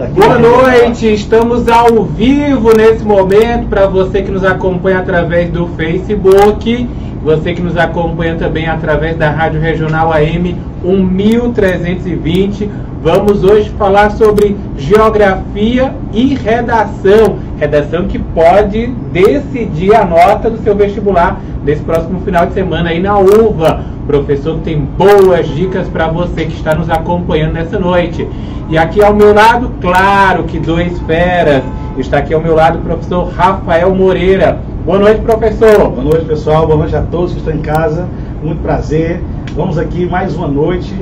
Boa noite, estamos ao vivo nesse momento para você que nos acompanha através do Facebook, você que nos acompanha também através da Rádio Regional AM 1320. Vamos hoje falar sobre geografia e redação. Redação que pode decidir a nota do seu vestibular nesse próximo final de semana aí na UVA. O professor tem boas dicas para você que está nos acompanhando nessa noite. E aqui ao meu lado, claro que dois feras. Está aqui ao meu lado o professor Rafael Moreira. Boa noite, professor. Boa noite, pessoal. Boa noite a todos que estão em casa. Muito prazer. Vamos aqui mais uma noite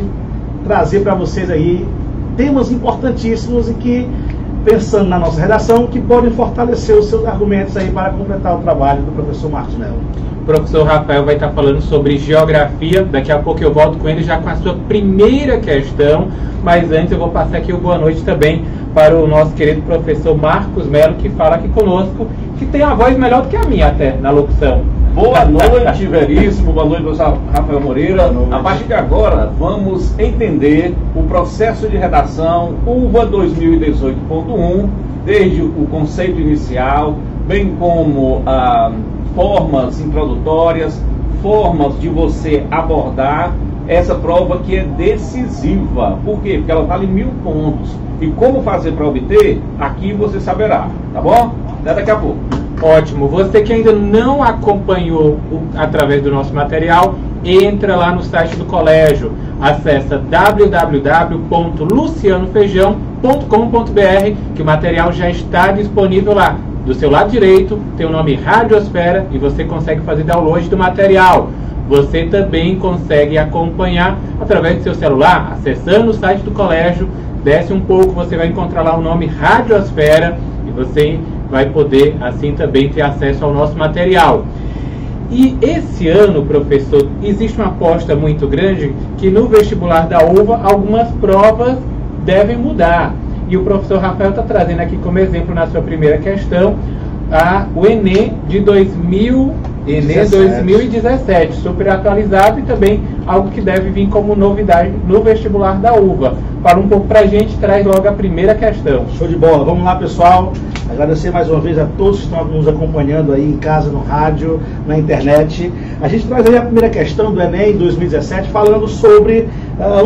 trazer para vocês aí temas importantíssimos e que, pensando na nossa redação, que podem fortalecer os seus argumentos aí para completar o trabalho do professor Martinello. O professor Rafael vai estar falando sobre geografia. Daqui a pouco eu volto com ele já com a sua primeira questão. Mas antes eu vou passar aqui o boa noite também para o nosso querido professor Marcos Melo, que fala aqui conosco, que tem a voz melhor do que a minha até na locução. Boa noite, Veríssimo. Boa noite, professor Rafael Moreira. A partir de agora, vamos entender o processo de redação UVA 2018.1, desde o conceito inicial, bem como formas introdutórias, formas de você abordar essa prova que é decisiva. Por quê? Porque ela vale 1000 pontos. E como fazer para obter, aqui você saberá, tá bom? Até daqui a pouco. Ótimo. Você que ainda não acompanhou através do nosso material, entra lá no site do colégio. Acesse www.lucianofeijão.com.br que o material já está disponível lá. Do seu lado direito tem o nome Radiosfera e você consegue fazer download do material. Você também consegue acompanhar através do seu celular, acessando o site do colégio. Desce um pouco, você vai encontrar lá o nome Radiosfera e você vai poder assim também ter acesso ao nosso material. E esse ano, professor, existe uma aposta muito grande que no vestibular da UVA algumas provas devem mudar. E o professor Rafael está trazendo aqui como exemplo na sua primeira questão o Enem de 2017, super atualizado e também algo que deve vir como novidade no vestibular da UVA. Fala um pouco para a gente, traz logo a primeira questão. Show de bola, vamos lá, pessoal. Agradecer mais uma vez a todos que estão nos acompanhando aí em casa, no rádio, na internet. A gente traz aí a primeira questão do Enem 2017, falando sobre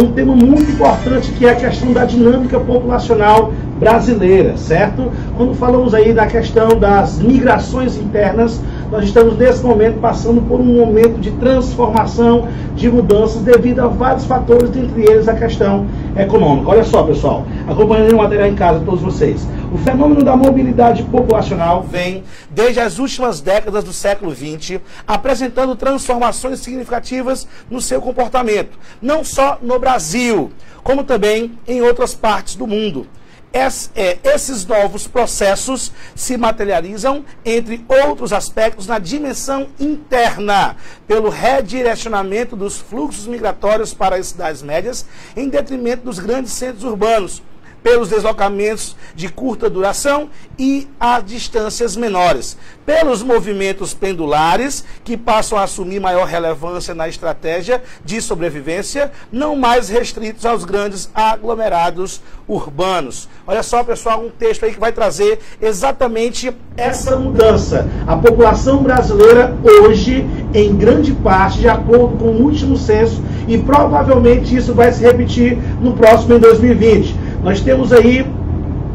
um tema muito importante, que é a questão da dinâmica populacional brasileira, certo? Quando falamos aí da questão das migrações internas, nós estamos nesse momento passando por um momento de transformação, de mudanças devido a vários fatores, entre eles a questão econômica. Olha só, pessoal, acompanhando o material em casa, todos vocês. O fenômeno da mobilidade populacional vem desde as últimas décadas do século XX, apresentando transformações significativas no seu comportamento, não só no Brasil, como também em outras partes do mundo. Esses novos processos se materializam, entre outros aspectos, na dimensão interna, pelo redirecionamento dos fluxos migratórios para as cidades médias, em detrimento dos grandes centros urbanos, pelos deslocamentos de curta duração e a distâncias menores, pelos movimentos pendulares, que passam a assumir maior relevância na estratégia de sobrevivência, não mais restritos aos grandes aglomerados urbanos. Olha só, pessoal, um texto aí que vai trazer exatamente essa mudança. A população brasileira hoje, em grande parte, de acordo com o último censo, e provavelmente isso vai se repetir no próximo, em 2020. Nós temos aí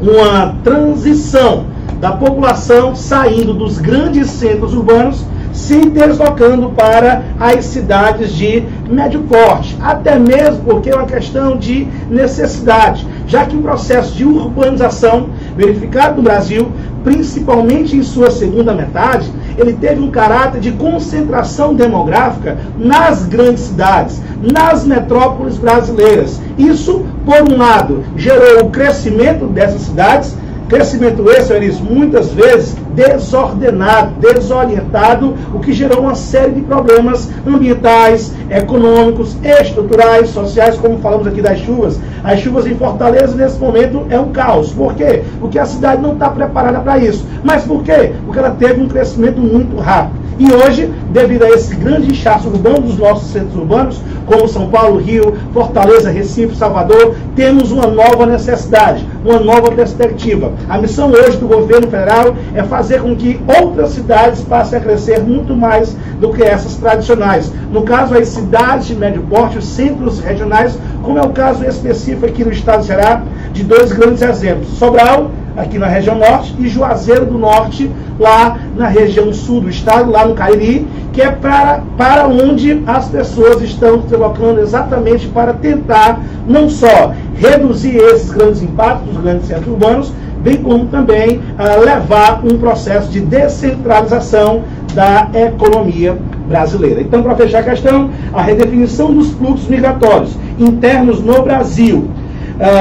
uma transição da população saindo dos grandes centros urbanos, se deslocando para as cidades de médio porte, até mesmo porque é uma questão de necessidade, já que o processo de urbanização verificado no Brasil, principalmente em sua segunda metade, ele teve um caráter de concentração demográfica nas grandes cidades, nas metrópoles brasileiras. Isso, por um lado, gerou o crescimento dessas cidades, crescimento esse, Elis, muitas vezes desordenado, desorientado, o que gerou uma série de problemas ambientais, econômicos, estruturais, sociais, como falamos aqui das chuvas. As chuvas em Fortaleza, nesse momento, é um caos. Por quê? Porque a cidade não está preparada para isso. Mas por quê? Porque ela teve um crescimento muito rápido. E hoje, devido a esse grande inchaço urbano dos nossos centros urbanos, como São Paulo, Rio, Fortaleza, Recife, Salvador, temos uma nova necessidade. uma nova perspectiva. A missão hoje do governo federal é fazer com que outras cidades passem a crescer muito mais do que essas tradicionais. No caso, as cidades de médio porte, os centros regionais, como é o caso específico aqui no estado do Ceará, de dois grandes exemplos. Sobral, aqui na região norte, e Juazeiro do Norte, lá na região sul do estado, lá no Cariri, que é para onde as pessoas estão se deslocando exatamente para tentar não só reduzir esses grandes impactos dos grandes centros urbanos, bem como também levar um processo de descentralização da economia brasileira. Então, para fechar a questão, a redefinição dos fluxos migratórios internos no Brasil,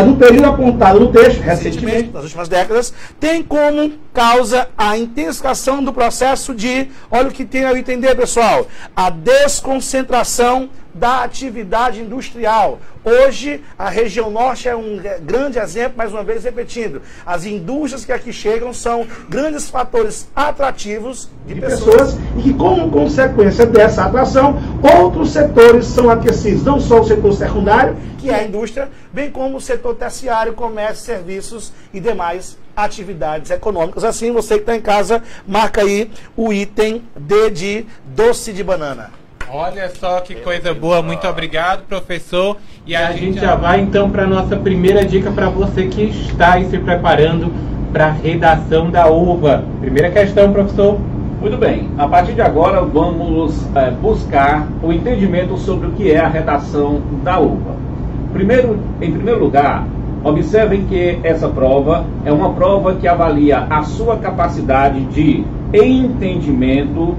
no período apontado no texto, recentemente, nas últimas décadas, tem como causa a intensificação do processo de, olha o que tem a entender, pessoal, a desconcentração da atividade industrial. Hoje, a região norte é um grande exemplo, mais uma vez repetindo, as indústrias que aqui chegam são grandes fatores atrativos de pessoas e que, como consequência dessa atração, outros setores são aquecidos, não só o setor secundário, que é a indústria, bem como o setor terciário, comércio, serviços e demais atividades econômicas. Assim, você que está em casa, marca aí o item D de doce de banana. Olha só que coisa boa, muito obrigado, professor. E a gente já vai então para a nossa primeira dica para você que está aí se preparando para a redação da UVA. Primeira questão, professor. Muito bem, a partir de agora vamos buscar o entendimento sobre o que é a redação da UVA. Em primeiro lugar, observem que essa prova é uma prova que avalia a sua capacidade de entendimento,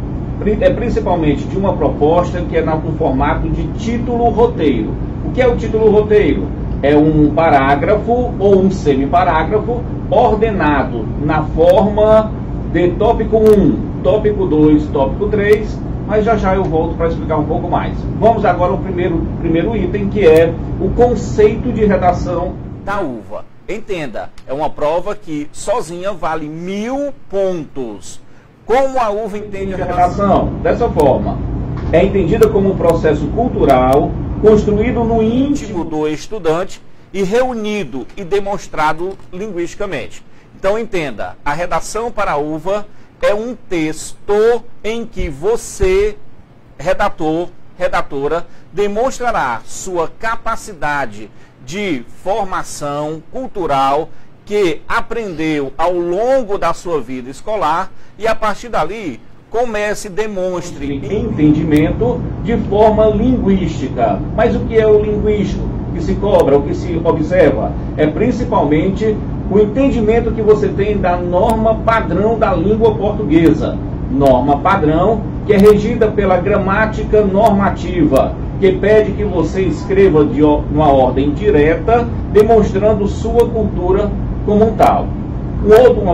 principalmente de uma proposta que é no formato de título-roteiro. O que é o título-roteiro? É um parágrafo ou um semiparágrafo ordenado na forma de tópico 1, tópico 2, tópico 3, mas já eu volto para explicar um pouco mais. Vamos agora ao primeiro item, que é o conceito de redação da UVA. Entenda, é uma prova que sozinha vale 1000 pontos. Como a UVA entende a redação? Dessa forma, é entendida como um processo cultural construído no íntimo do estudante e reunido e demonstrado linguisticamente. Então entenda, a redação para a UVA é um texto em que você, redator, redatora, demonstrará sua capacidade de formação cultural que aprendeu ao longo da sua vida escolar e a partir dali comece e demonstre entendimento de forma linguística. Mas o que é o linguístico? O que se cobra, o que se observa? É principalmente o entendimento que você tem da norma padrão da língua portuguesa. Norma padrão que é regida pela gramática normativa, que pede que você escreva de uma ordem direta, demonstrando sua cultura como um tal. Uma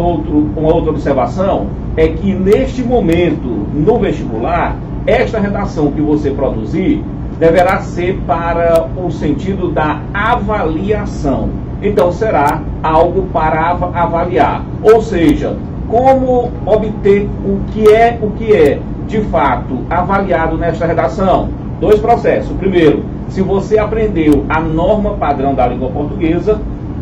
outra observação é que neste momento, no vestibular, esta redação que você produzir deverá ser para o sentido da avaliação. Então será algo para avaliar, ou seja, como obter o que é de fato avaliado nesta redação. Dois processos. Primeiro, se você aprendeu a norma padrão da língua portuguesa.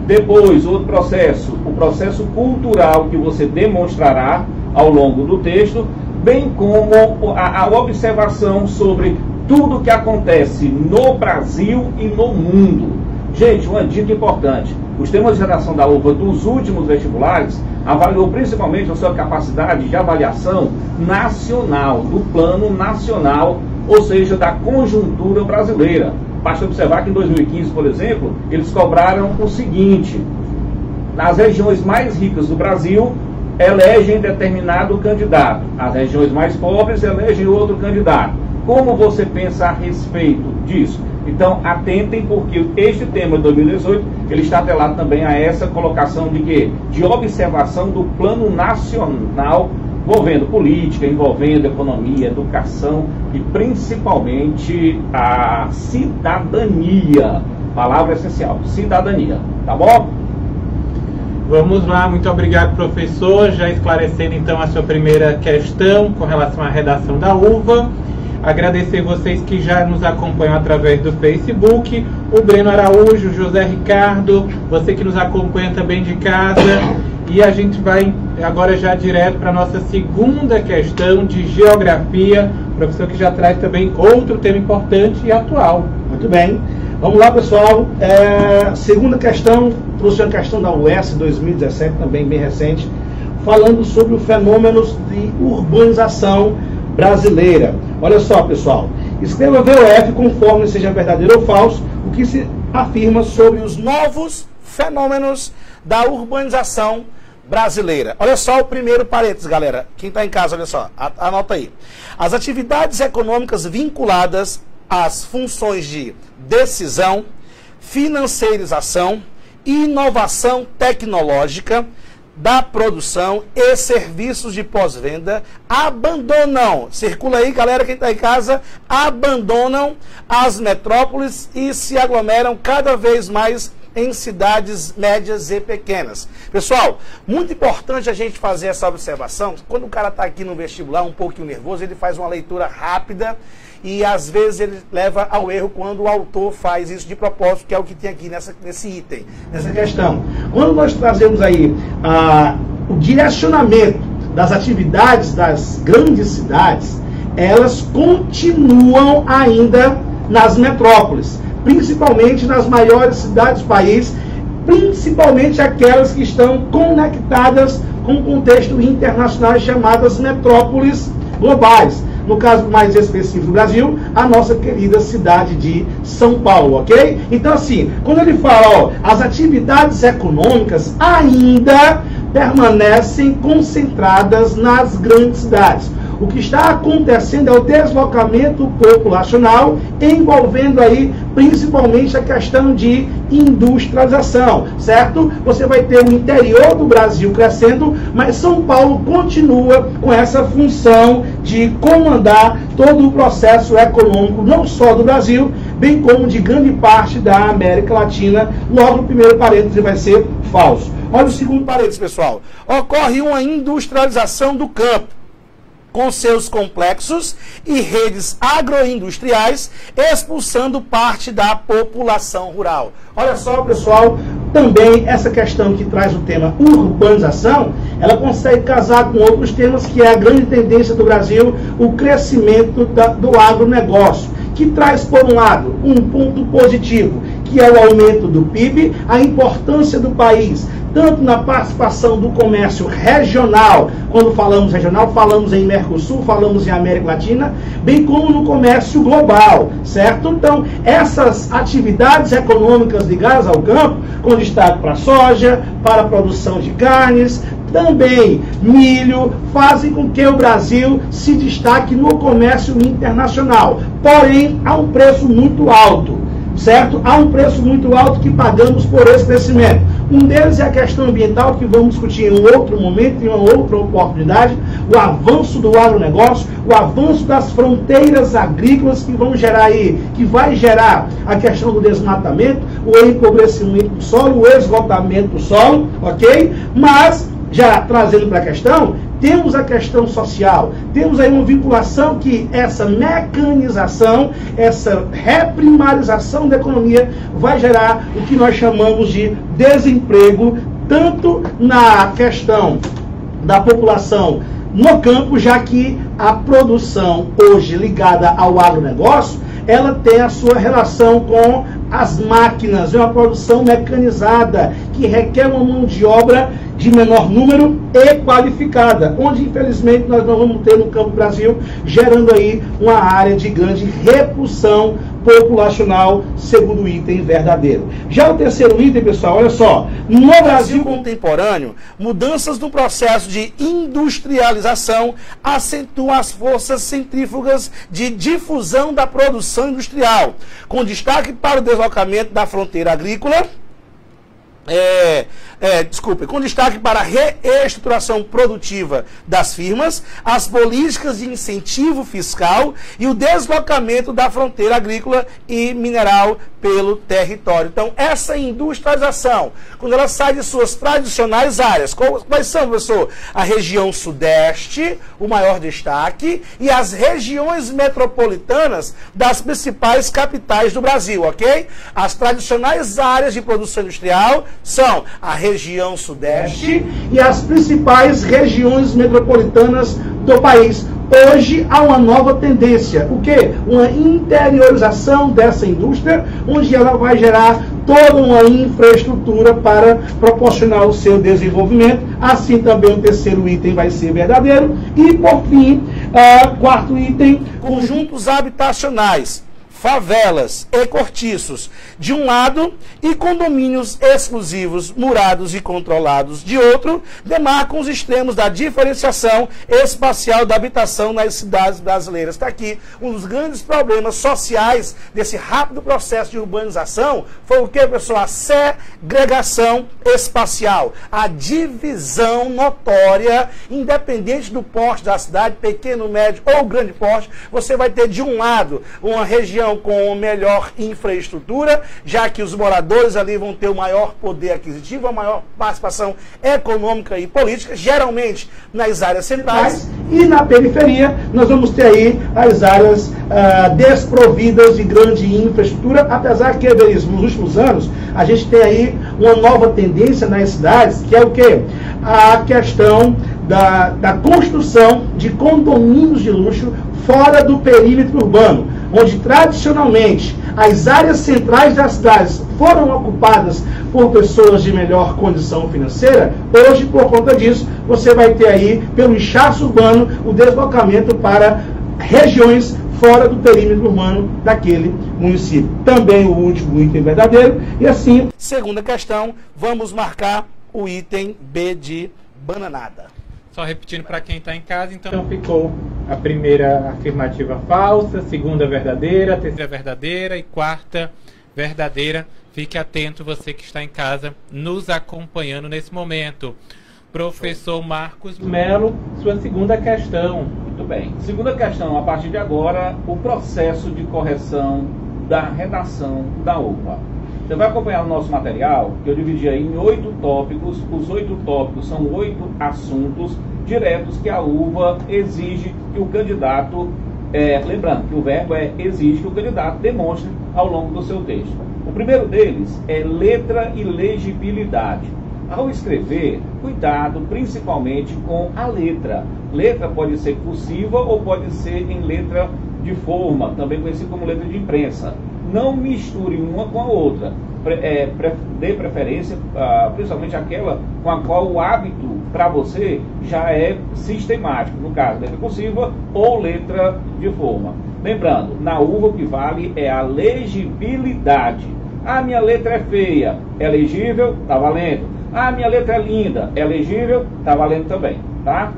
Depois, outro processo, o processo cultural que você demonstrará ao longo do texto, bem como a observação sobre tudo que acontece no Brasil e no mundo. Gente, uma dica importante. Os temas de redação da UVA dos últimos vestibulares avaliou principalmente a sua capacidade de avaliação nacional, do plano nacional, ou seja, da conjuntura brasileira. Basta observar que em 2015, por exemplo, eles cobraram o seguinte: nas regiões mais ricas do Brasil, elegem determinado candidato. As regiões mais pobres elegem outro candidato. Como você pensa a respeito disso? Então, atentem, porque este tema de 2018, ele está atrelado também a essa colocação de quê? De observação do plano nacional, envolvendo política, envolvendo economia, educação e principalmente a cidadania. Palavra essencial, cidadania. Tá bom? Vamos lá, muito obrigado, professor. Já esclarecendo então a sua primeira questão com relação à redação da UVA. Agradecer vocês que já nos acompanham através do Facebook, o Breno Araújo, o José Ricardo, você que nos acompanha também de casa. E a gente vai agora já direto para a nossa segunda questão de geografia, professor que já traz também outro tema importante e atual. Muito bem. Vamos lá, pessoal. Segunda questão, trouxe uma questão da UES 2017, também bem recente, falando sobre o fenômeno de urbanização brasileira. Olha só, pessoal. Escreva VOF conforme seja verdadeiro ou falso, o que se afirma sobre os novos fenômenos da urbanização brasileira. Olha só o primeiro parênteses, galera. Quem está em casa, olha só, anota aí. As atividades econômicas vinculadas às funções de decisão, financiarização e inovação tecnológica da produção e serviços de pós-venda abandonam, circula aí, galera, quem está em casa, abandonam as metrópoles e se aglomeram cada vez mais em cidades médias e pequenas. Pessoal, muito importante a gente fazer essa observação. Quando o cara está aqui no vestibular um pouquinho nervoso, ele faz uma leitura rápida e às vezes ele leva ao erro quando o autor faz isso de propósito, que é o que tem aqui nesse item, nessa questão. Quando nós trazemos aí o direcionamento das atividades das grandes cidades, elas continuam ainda nas metrópoles, principalmente nas maiores cidades do país, principalmente aquelas que estão conectadas com o contexto internacional chamadas metrópoles globais. No caso mais específico do Brasil, a nossa querida cidade de São Paulo, ok? Então assim, quando ele fala, as atividades econômicas ainda permanecem concentradas nas grandes cidades. O que está acontecendo é o deslocamento populacional, envolvendo aí principalmente a questão de industrialização, certo? Você vai ter o interior do Brasil crescendo, mas São Paulo continua com essa função de comandar todo o processo econômico, não só do Brasil, bem como de grande parte da América Latina. Logo, o primeiro parêntese vai ser falso. Olha o segundo parêntese, pessoal. Ocorre uma industrialização do campo, com seus complexos e redes agroindustriais, expulsando parte da população rural. Olha só, pessoal, também essa questão que traz o tema urbanização, ela consegue casar com outros temas, que é a grande tendência do Brasil, o crescimento do agronegócio, que traz, por um lado, um ponto positivo, que é o aumento do PIB, a importância do país, tanto na participação do comércio regional, quando falamos regional, falamos em Mercosul, falamos em América Latina, bem como no comércio global, certo? Então, essas atividades econômicas ligadas ao campo, com destaque para a soja, para a produção de carnes, também milho, fazem com que o Brasil se destaque no comércio internacional. Porém, há um preço muito alto, certo? Há um preço muito alto que pagamos por esse crescimento. Um deles é a questão ambiental, que vamos discutir em um outro momento, em uma outra oportunidade, o avanço do agronegócio, o avanço das fronteiras agrícolas que vão gerar aí, que vai gerar a questão do desmatamento, o empobrecimento do solo, o esgotamento do solo, ok? Mas, já trazendo para a questão, temos a questão social, temos aí uma vinculação que essa mecanização, essa reprimarização da economia vai gerar o que nós chamamos de desemprego, tanto na questão da população no campo, já que a produção hoje ligada ao agronegócio, ela tem a sua relação com as máquinas, é uma produção mecanizada, que requer uma mão de obra de menor número e qualificada, onde infelizmente nós não vamos ter no campo do Brasil, gerando aí uma área de grande repulsão populacional, segundo o item verdadeiro. Já o terceiro item, pessoal, olha só, no Brasil contemporâneo, mudanças no processo de industrialização acentuam as forças centrífugas de difusão da produção industrial, com destaque para o deslocamento da fronteira agrícola, com destaque para a reestruturação produtiva das firmas, as políticas de incentivo fiscal e o deslocamento da fronteira agrícola e mineral pelo território. Então, essa industrialização, quando ela sai de suas tradicionais áreas, quais são, professor? A região sudeste, o maior destaque, e as regiões metropolitanas das principais capitais do Brasil, ok? As tradicionais áreas de produção industrial são a região sudeste e as principais regiões metropolitanas do país. Hoje há uma nova tendência, o quê? Uma interiorização dessa indústria, onde ela vai gerar toda uma infraestrutura para proporcionar o seu desenvolvimento. Assim também o terceiro item vai ser verdadeiro. E por fim, quarto item, conjuntos habitacionais, favelas e cortiços de um lado e condomínios exclusivos, murados e controlados de outro, demarcam os extremos da diferenciação espacial da habitação nas cidades brasileiras. Está aqui um dos grandes problemas sociais desse rápido processo de urbanização, foi o que, pessoal? A segregação espacial, a divisão notória, independente do porte da cidade, pequeno, médio ou grande porte, você vai ter de um lado uma região com melhor infraestrutura, já que os moradores ali vão ter o maior poder aquisitivo, a maior participação econômica e política, geralmente nas áreas centrais, e na periferia nós vamos ter aí as áreas desprovidas de grande infraestrutura, apesar que, Everíssimo, nos últimos anos, a gente tem aí uma nova tendência nas cidades, que é o quê? A questão da construção de condomínios de luxo fora do perímetro urbano, onde tradicionalmente as áreas centrais das cidades foram ocupadas por pessoas de melhor condição financeira. Hoje, por conta disso, você vai ter aí, pelo inchaço urbano, o deslocamento para regiões fora do perímetro urbano daquele município. Também o último item verdadeiro. E assim, segunda questão, vamos marcar o item B de bananada. Só repetindo para quem está em casa, então ficou a primeira afirmativa falsa, segunda verdadeira, terceira verdadeira e quarta verdadeira. Fique atento, você que está em casa nos acompanhando nesse momento. Professor Marcos Melo, sua segunda questão. Muito bem. Segunda questão, a partir de agora, o processo de correção da redação da UPA. Você vai acompanhar o nosso material, que eu dividi aí em 8 tópicos. Os 8 tópicos são 8 assuntos diretos que a UVA exige que o candidato, lembrando que o verbo exige que o candidato demonstre ao longo do seu texto. O primeiro deles é letra e legibilidade. Ao escrever, cuidado principalmente com a letra. Letra pode ser cursiva ou pode ser em letra de forma, também conhecida como letra de imprensa. Não misture uma com a outra. Dê preferência, principalmente aquela com a qual o hábito para você já é sistemático. No caso, letra cursiva ou letra de forma. Lembrando, na UVA o que vale é a legibilidade. A minha letra é feia, é legível? Está valendo. A minha letra é linda, é legível? Está valendo também, tá?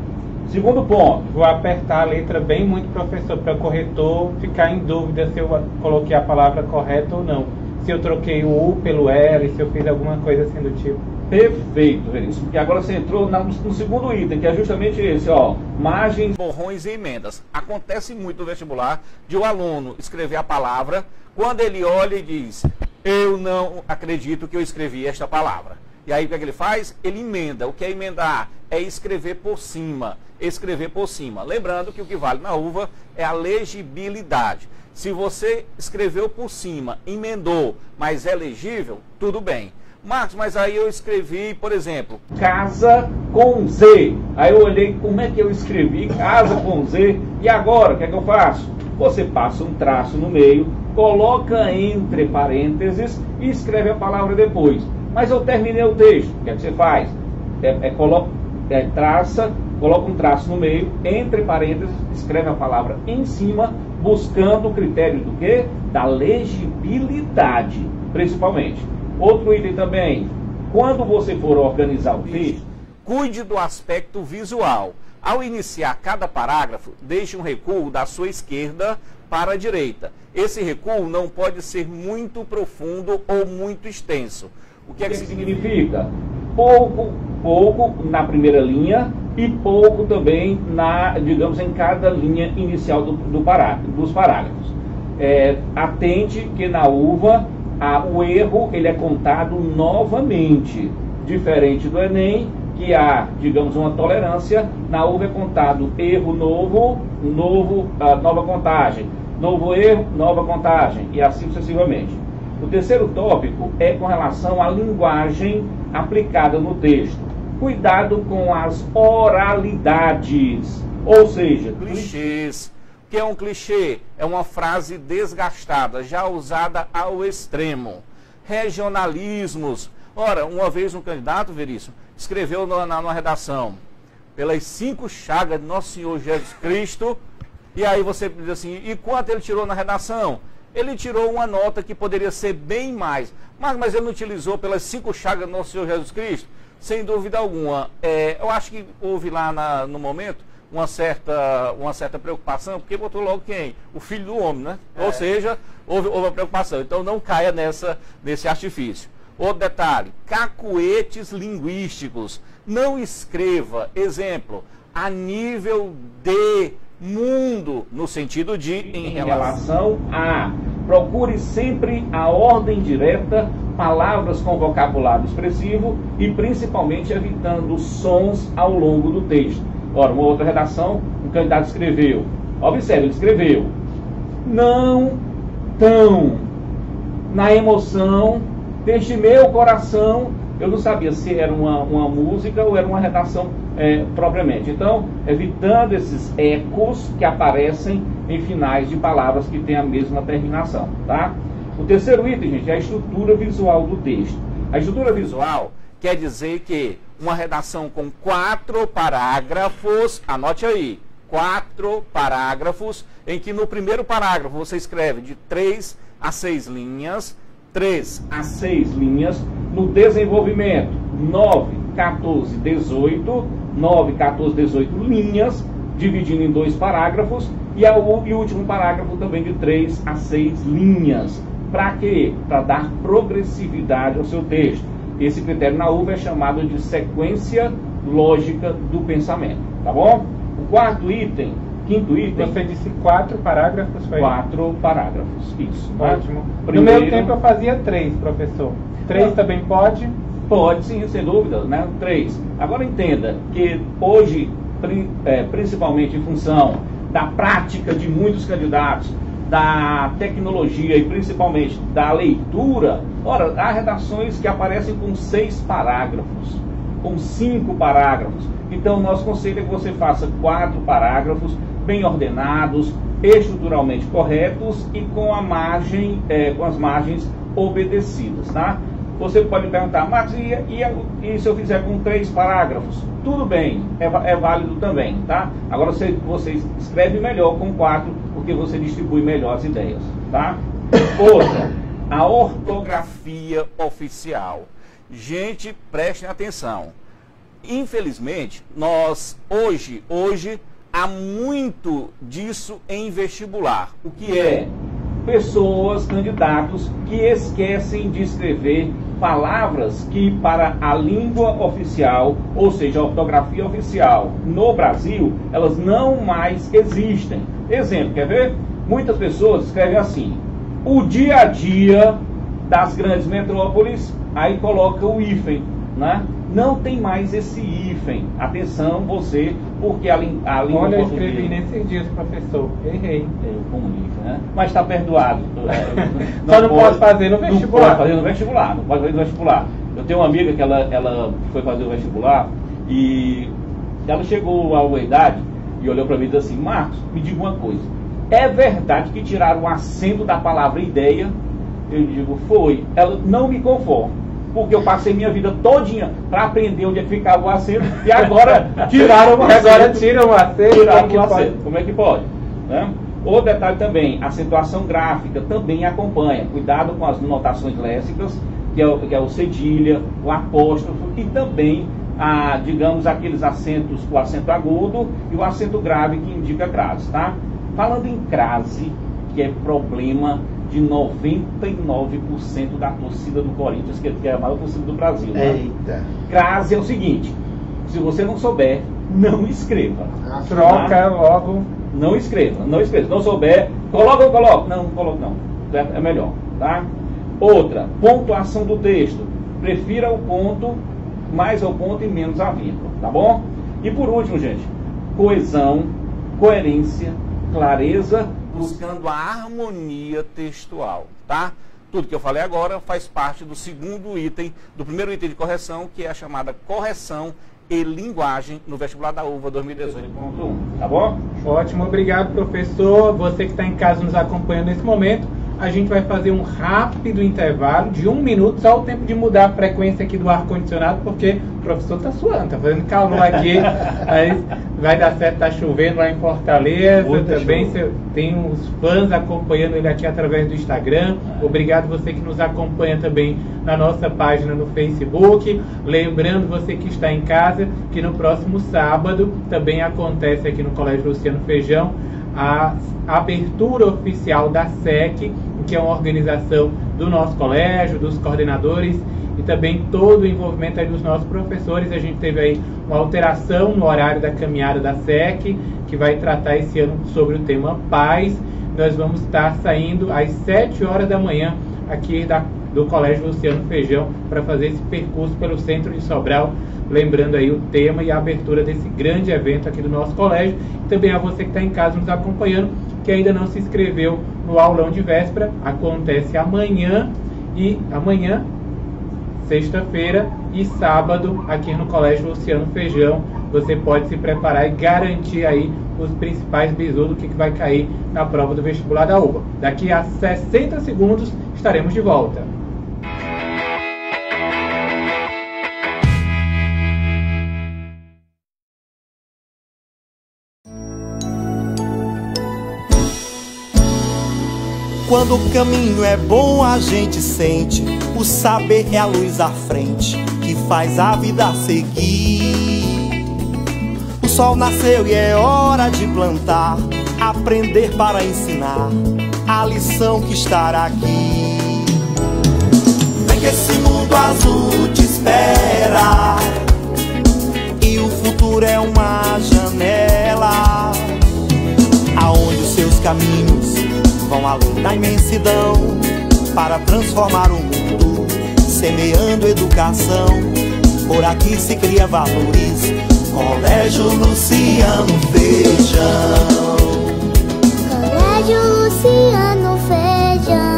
Segundo ponto. Vou apertar a letra bem muito, professor, para o corretor ficar em dúvida se eu coloquei a palavra correta ou não. Se eu troquei o U pelo L, se eu fiz alguma coisa assim do tipo. Perfeito, Veríssimo. E agora você entrou no segundo item, que é justamente esse, ó. Margens, borrões e emendas. Acontece muito no vestibular de o aluno escrever a palavra, quando ele olha e diz, eu não acredito que eu escrevi esta palavra. E aí o que é que ele faz? Ele emenda. O que é emendar? É escrever por cima. Escrever por cima. Lembrando que o que vale na UVA é a legibilidade. Se você escreveu por cima, emendou, mas é legível, tudo bem. Marcos, mas aí eu escrevi, por exemplo, casa com Z. Aí eu olhei como é que eu escrevi casa com Z. E agora, o que é que eu faço? Você passa um traço no meio, coloca entre parênteses e escreve a palavra depois. Mas eu terminei o texto. O que é que você faz? Coloca um traço no meio, entre parênteses, escreve a palavra em cima, buscando o critério do quê? Da legibilidade, principalmente. Outro item também, quando você for organizar o texto, cuide do aspecto visual. Ao iniciar cada parágrafo, deixe um recuo da sua esquerda para a direita. Esse recuo não pode ser muito profundo ou muito extenso. O que é que significa? Pouco na primeira linha e pouco também digamos, em cada linha inicial dos parágrafos. Atente que na uva o erro ele é contado novamente, diferente do Enem, que há, digamos, uma tolerância. Na uva é contado erro nova contagem, novo erro, nova contagem, e assim sucessivamente. O terceiro tópico é com relação à linguagem aplicada no texto. Cuidado com as oralidades, ou seja, clichês. O que é um clichê? É uma frase desgastada, já usada ao extremo. Regionalismos. Ora, uma vez um candidato, Veríssimo, escreveu numa redação, pelas 5 chagas de Nosso Senhor Jesus Cristo, e aí você diz assim, e quanto ele tirou na redação? Ele tirou uma nota que poderia ser bem mais, mas ele não utilizou pelas 5 chagas de Nosso Senhor Jesus Cristo? Sem dúvida alguma. Eu acho que houve lá no momento uma certa preocupação, porque botou logo quem? O filho do homem, né? Ou seja, houve uma preocupação. Então não caia nesse artifício. Outro detalhe, cacuetes linguísticos. Não escreva, exemplo, a nível de mundo, no sentido de em relação a. Procure sempre a ordem direta, palavras com vocabulário expressivo e principalmente evitando sons ao longo do texto. Ora, uma outra redação, um candidato escreveu. Observe, ele escreveu. Não tão na emoção deste meu coração. Eu não sabia se era uma música ou era uma redação propriamente. Então, evitando esses ecos que aparecem em finais de palavras que têm a mesma terminação, tá? O terceiro item, gente, é a estrutura visual do texto. A estrutura visual quer dizer que uma redação com 4 parágrafos, anote aí, 4 parágrafos, em que no primeiro parágrafo você escreve de 3 a 6 linhas, 3 a 6 linhas, no desenvolvimento 9, 14, 18, 9, 14, 18 linhas, dividindo em 2 parágrafos, e o último parágrafo também de 3 a 6 linhas. Para quê? Para dar progressividade ao seu texto. Esse critério na uva é chamado de sequência lógica do pensamento, tá bom? O quinto item... Você disse 4 parágrafos, foi? 4 parágrafos, isso. Ótimo. Primeiro, no meu tempo eu fazia 3, professor. 3 também pode? Pode, sim, sem dúvida, né? 3. Agora entenda que hoje, principalmente em função da prática de muitos candidatos, da tecnologia e principalmente da leitura, ora, há redações que aparecem com 6 parágrafos, com 5 parágrafos. Então, o nosso conselho é que você faça 4 parágrafos, bem ordenados, estruturalmente corretos e com as margens obedecidas, tá? Você pode perguntar, Marcos, e se eu fizer com 3 parágrafos? Tudo bem, é válido também, tá? Agora você escreve melhor com 4, porque você distribui melhor as ideias, tá? Outra, a ortografia oficial. Gente, prestem atenção. Infelizmente, nós hoje há muito disso em vestibular. O que é? Pessoas, candidatos que esquecem de escrever palavras que para a língua oficial, ou seja, a ortografia oficial no Brasil, elas não mais existem. Exemplo, quer ver? Muitas pessoas escrevem assim, o dia a dia das grandes metrópoles, aí coloca o hífen, né? Não tem mais esse hífen. Atenção, você, porque a língua Olha, eu escrevi nesses dias, professor. Errei. Com hífen, né? Mas está perdoado. Só não pode fazer no vestibular. Não pode fazer no vestibular. Não pode fazer no vestibular. Eu tenho uma amiga que ela foi fazer o vestibular e ela chegou a uma idade e olhou para mim e disse assim, Marcos, me diga uma coisa. É verdade que tiraram o acento da palavra ideia? Eu digo, foi. Ela não me conforma. Porque eu passei minha vida todinha para aprender onde é que ficava o acento e agora tiraram o acento. Agora tiram o acento. Tiraram o acento. Como é que pode? Né? Outro detalhe também, a acentuação gráfica também acompanha. Cuidado com as notações léxicas, que é o cedilha, o apóstrofo e também, digamos, aqueles acentos, o acento agudo e o acento grave que indica crase, tá? Falando em crase, que é problema de 99% da torcida do Corinthians, que é a maior torcida do Brasil. Né? Eita. Crase é o seguinte: se você não souber, não escreva. Troca logo. Não escreva, não escreva. Se não souber, coloca ou coloca? Não, não coloca não. É melhor, tá? Outra, pontuação do texto. Prefira o ponto, mais ao ponto e menos a vírgula, tá bom? E por último, gente, coesão, coerência, clareza, buscando a harmonia textual, tá? Tudo que eu falei agora faz parte do segundo item, do primeiro item de correção, que é a chamada correção e linguagem no vestibular da UVA 2018.1, tá bom? Ótimo, obrigado, professor. Você que está em casa nos acompanhando nesse momento, a gente vai fazer um rápido intervalo de 1 minuto, só o tempo de mudar a frequência aqui do ar-condicionado, porque o professor está suando, está fazendo calor aqui, aí vai dar certo, está chovendo lá em Fortaleza, Muita também chuva. tem uns fãs acompanhando ele aqui através do Instagram. Obrigado você que nos acompanha também na nossa página no Facebook. Lembrando você que está em casa, que no próximo sábado também acontece aqui no Colégio Luciano Feijão a abertura oficial da SEC, que é uma organização do nosso colégio, dos coordenadores e também todo o envolvimento aí dos nossos professores. A gente teve aí uma alteração no horário da caminhada da SEC, que vai tratar esse ano sobre o tema paz. Nós vamos estar saindo às 7 horas da manhã aqui do Colégio Luciano Feijão para fazer esse percurso pelo centro de Sobral, lembrando aí o tema e a abertura desse grande evento aqui do nosso colégio. E também a você que está em casa nos acompanhando, que ainda não se inscreveu no aulão de véspera, acontece amanhã, sexta-feira e sábado, aqui no Colégio Luciano Feijão. Você pode se preparar e garantir aí os principais bisus do que vai cair na prova do vestibular da UVA. Daqui a 60 segundos estaremos de volta. Quando o caminho é bom, a gente sente. O saber é a luz à frente que faz a vida seguir. O sol nasceu e é hora de plantar, aprender para ensinar a lição que está aqui. Vem que esse mundo azul te espera e o futuro é uma janela aonde os seus caminhos vão além da imensidão para transformar o mundo, semeando educação. Por aqui se cria valores. Colégio Luciano Feijão. Colégio Luciano Feijão.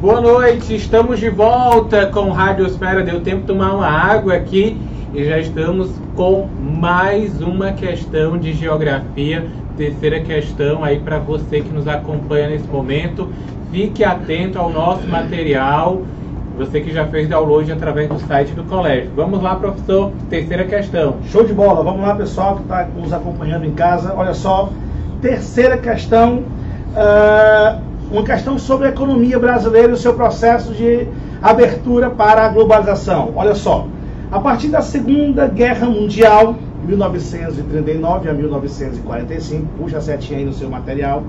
Boa noite, estamos de volta com Radiosfera. Deu tempo de tomar uma água aqui e já estamos com mais uma questão de geografia, terceira questão aí para você que nos acompanha nesse momento. Fique atento ao nosso material, você que já fez download através do site do colégio. Vamos lá, professor, terceira questão. Show de bola, vamos lá, pessoal que está nos acompanhando em casa. Olha só, terceira questão, uma questão sobre a economia brasileira e o seu processo de abertura para a globalização. Olha só, a partir da Segunda Guerra Mundial, 1939 a 1945, puxa a setinha aí no seu material,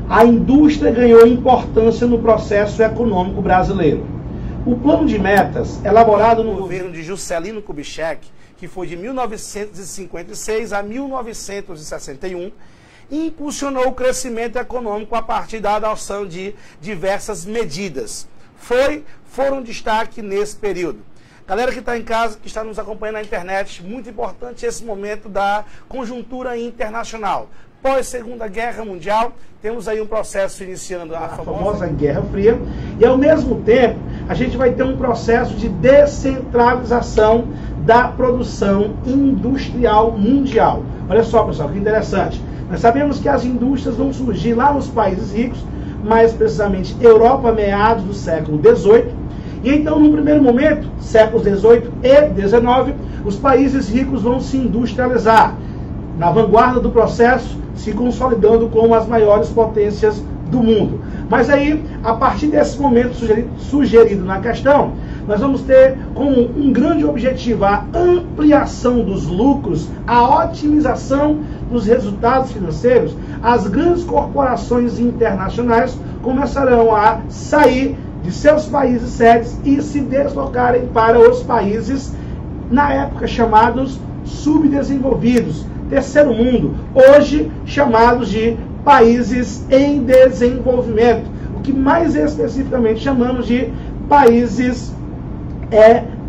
a indústria ganhou importância no processo econômico brasileiro. O plano de metas, elaborado no governo de Juscelino Kubitschek, que foi de 1956 a 1961, impulsionou o crescimento econômico a partir da adoção de diversas medidas. Foram destaque nesse período. Galera que está em casa, que está nos acompanhando na internet, muito importante esse momento da conjuntura internacional. Pós-Segunda Guerra Mundial, temos aí um processo iniciando a famosa Guerra Fria, e ao mesmo tempo a gente vai ter um processo de descentralização da produção industrial mundial. Olha só, pessoal, que interessante. Nós sabemos que as indústrias vão surgir lá nos países ricos, mais precisamente Europa, meados do século XVIII. E então, num primeiro momento, séculos XVIII e XIX, os países ricos vão se industrializar. na vanguarda do processo, se consolidando como as maiores potências do mundo. Mas aí, a partir desse momento sugerido na questão, nós vamos ter como um grande objetivo a ampliação dos lucros, a otimização dos resultados financeiros. As grandes corporações internacionais começarão a sair de seus países sedes e se deslocarem para os países, na época chamados subdesenvolvidos, terceiro mundo, hoje chamados de países em desenvolvimento, o que mais especificamente chamamos de países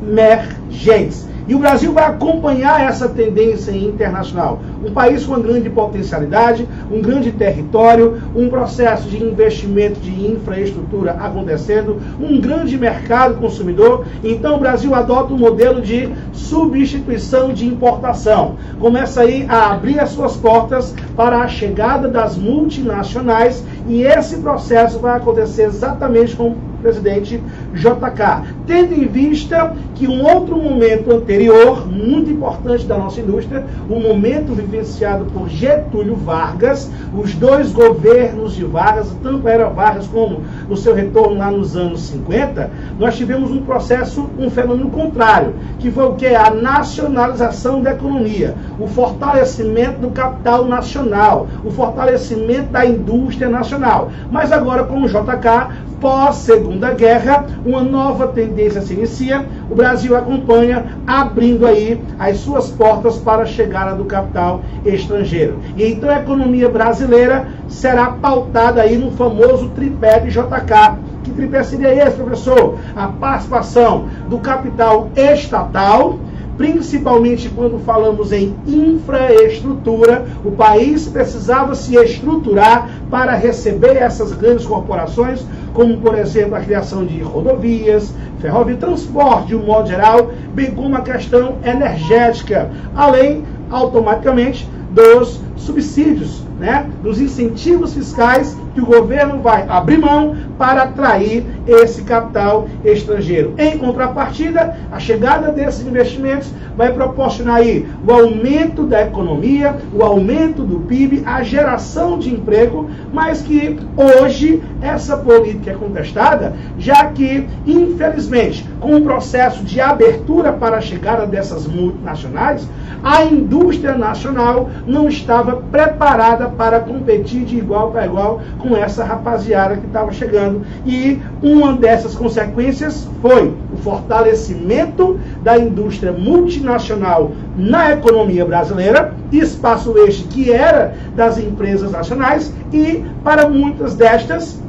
emergentes. E o Brasil vai acompanhar essa tendência internacional. Um país com uma grande potencialidade, um grande território, um processo de investimento de infraestrutura acontecendo, um grande mercado consumidor. Então o Brasil adota um modelo de substituição de importação. Começa aí a abrir as suas portas para a chegada das multinacionais, e esse processo vai acontecer exatamente com o presidente JK, tendo em vista que um outro momento anterior, muito importante da nossa indústria, o momento vivenciado por Getúlio Vargas, os dois governos de Vargas, tanto era Vargas como no seu retorno lá nos anos 50, nós tivemos um processo, um fenômeno contrário, que foi o que? A nacionalização da economia, o fortalecimento do capital nacional, o fortalecimento da indústria nacional. Mas agora, com o JK, pós-Segunda Guerra, uma nova tendência se inicia, o Brasil acompanha, abrindo aí as suas portas para a chegada do capital estrangeiro. E então a economia brasileira será pautada aí no famoso tripé de JK. Que tripé seria esse, professor? A participação do capital estatal, principalmente quando falamos em infraestrutura. O país precisava se estruturar para receber essas grandes corporações, como, por exemplo, a criação de rodovias, ferrovia, transporte de um modo geral, bem como a questão energética, além, automaticamente, dos subsídios, né, dos incentivos fiscais que o governo vai abrir mão para atrair esse capital estrangeiro. Em contrapartida, a chegada desses investimentos vai proporcionar aí o aumento da economia, o aumento do PIB, a geração de emprego, mas que hoje essa política é contestada, já que, infelizmente, com o processo de abertura para a chegada dessas multinacionais, a indústria nacional não estava preparada para competir de igual para igual com essa rapaziada que estava chegando. E uma dessas consequências foi o fortalecimento da indústria multinacional na economia brasileira, espaço este que era das empresas nacionais, e para muitas destas,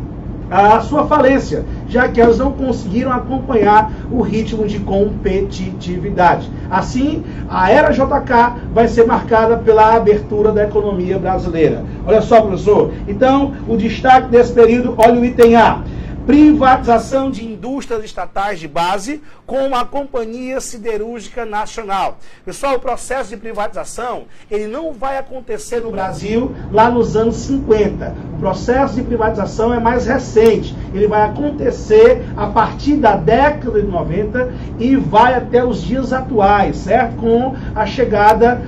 a sua falência, já que elas não conseguiram acompanhar o ritmo de competitividade. Assim, a era JK vai ser marcada pela abertura da economia brasileira. Olha só, professor. Então, o destaque desse período, olha o item A. Privatização de indústrias estatais de base com a Companhia Siderúrgica Nacional. Pessoal, o processo de privatização, ele não vai acontecer no Brasil lá nos anos 50. O processo de privatização é mais recente. Ele vai acontecer a partir da década de 90 e vai até os dias atuais, certo? Com a chegada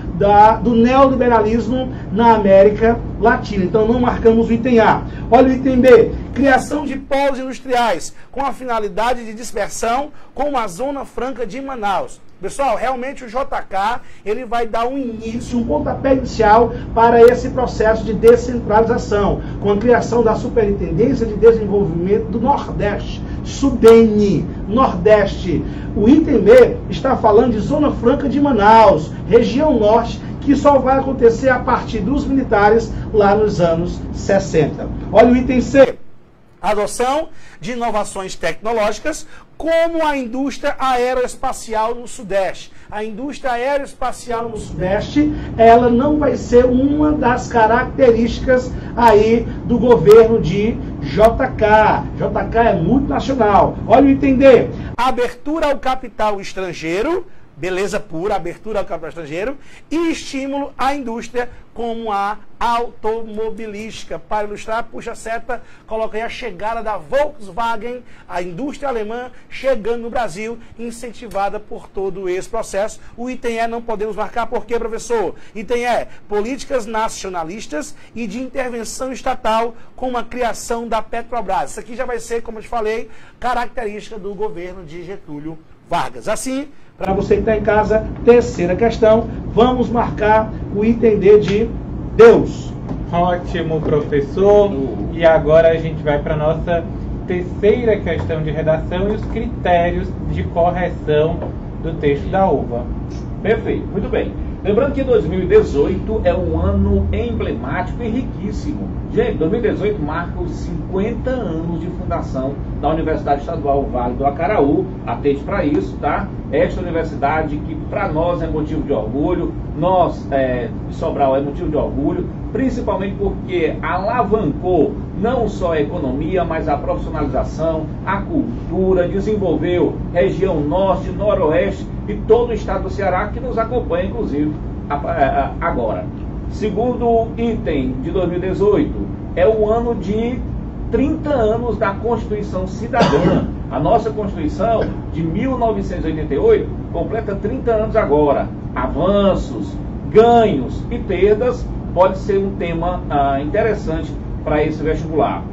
do neoliberalismo na América Latina. Então não marcamos o item A. Olha o item B. Criação de polos industriais com a finalidade de dispersão, como a Zona Franca de Manaus. Pessoal, realmente o JK, ele vai dar um início, um pontapé inicial para esse processo de descentralização, com a criação da Superintendência de Desenvolvimento do Nordeste, SUDENE, Nordeste. O item B está falando de Zona Franca de Manaus, região norte, que só vai acontecer a partir dos militares lá nos anos 60. Olha o item C. Adoção de inovações tecnológicas, como a indústria aeroespacial no Sudeste. A indústria aeroespacial no Sudeste, ela não vai ser uma das características aí do governo de JK. JK é multinacional. Olha o item D. Abertura ao capital estrangeiro beleza pura, abertura ao capital estrangeiro, e estímulo à indústria como a automobilística. Para ilustrar, puxa a seta, coloca aí a chegada da Volkswagen, a indústria alemã chegando no Brasil, incentivada por todo esse processo. O item E não podemos marcar, por quê, professor? Item E, políticas nacionalistas e de intervenção estatal com a criação da Petrobras. Isso aqui já vai ser, como eu te falei, característica do governo de Getúlio Vargas. Assim, para você que está em casa, terceira questão, vamos marcar o item D de Deus. Ótimo, professor. E agora a gente vai para a nossa terceira questão de redação e os critérios de correção do texto da uva. Perfeito, muito bem. Lembrando que 2018 é um ano emblemático e riquíssimo. Gente, 2018 marca os 50 anos de fundação da Universidade Estadual Vale do Acaraú. Atente para isso, tá? Esta universidade que para nós é motivo de orgulho, nós de Sobral é motivo de orgulho, principalmente porque alavancou não só a economia, mas a profissionalização, a cultura, desenvolveu região norte, noroeste e todo o estado do Ceará, que nos acompanha, inclusive, agora. Segundo item de 2018, é o ano de 30 anos da Constituição Cidadã. A nossa Constituição, de 1988, completa 30 anos agora. Avanços, ganhos e perdas pode ser um tema interessante para esse vestibular.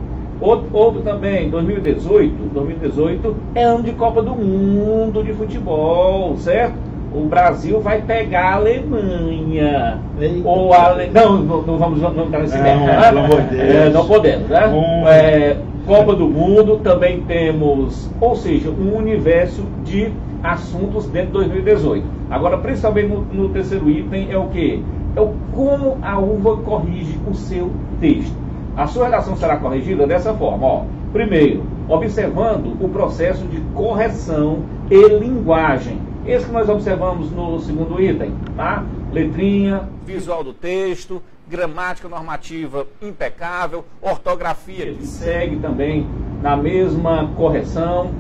Outro também, 2018 é ano de Copa do Mundo de futebol, certo? O Brasil vai pegar a Alemanha. Ou não vamos entrar nesse mercado. Pelo amor de Deus. Não podemos, né? Copa do Mundo, também temos, ou seja, um universo de assuntos dentro de 2018. Agora, principalmente no terceiro item, é o quê? É o como a uva corrige o seu texto. A sua redação será corrigida dessa forma, ó. Primeiro, observando o processo de correção e linguagem. Esse que nós observamos no segundo item, tá? Letrinha, Visual do texto, gramática normativa impecável, ortografia que segue também na mesma correção.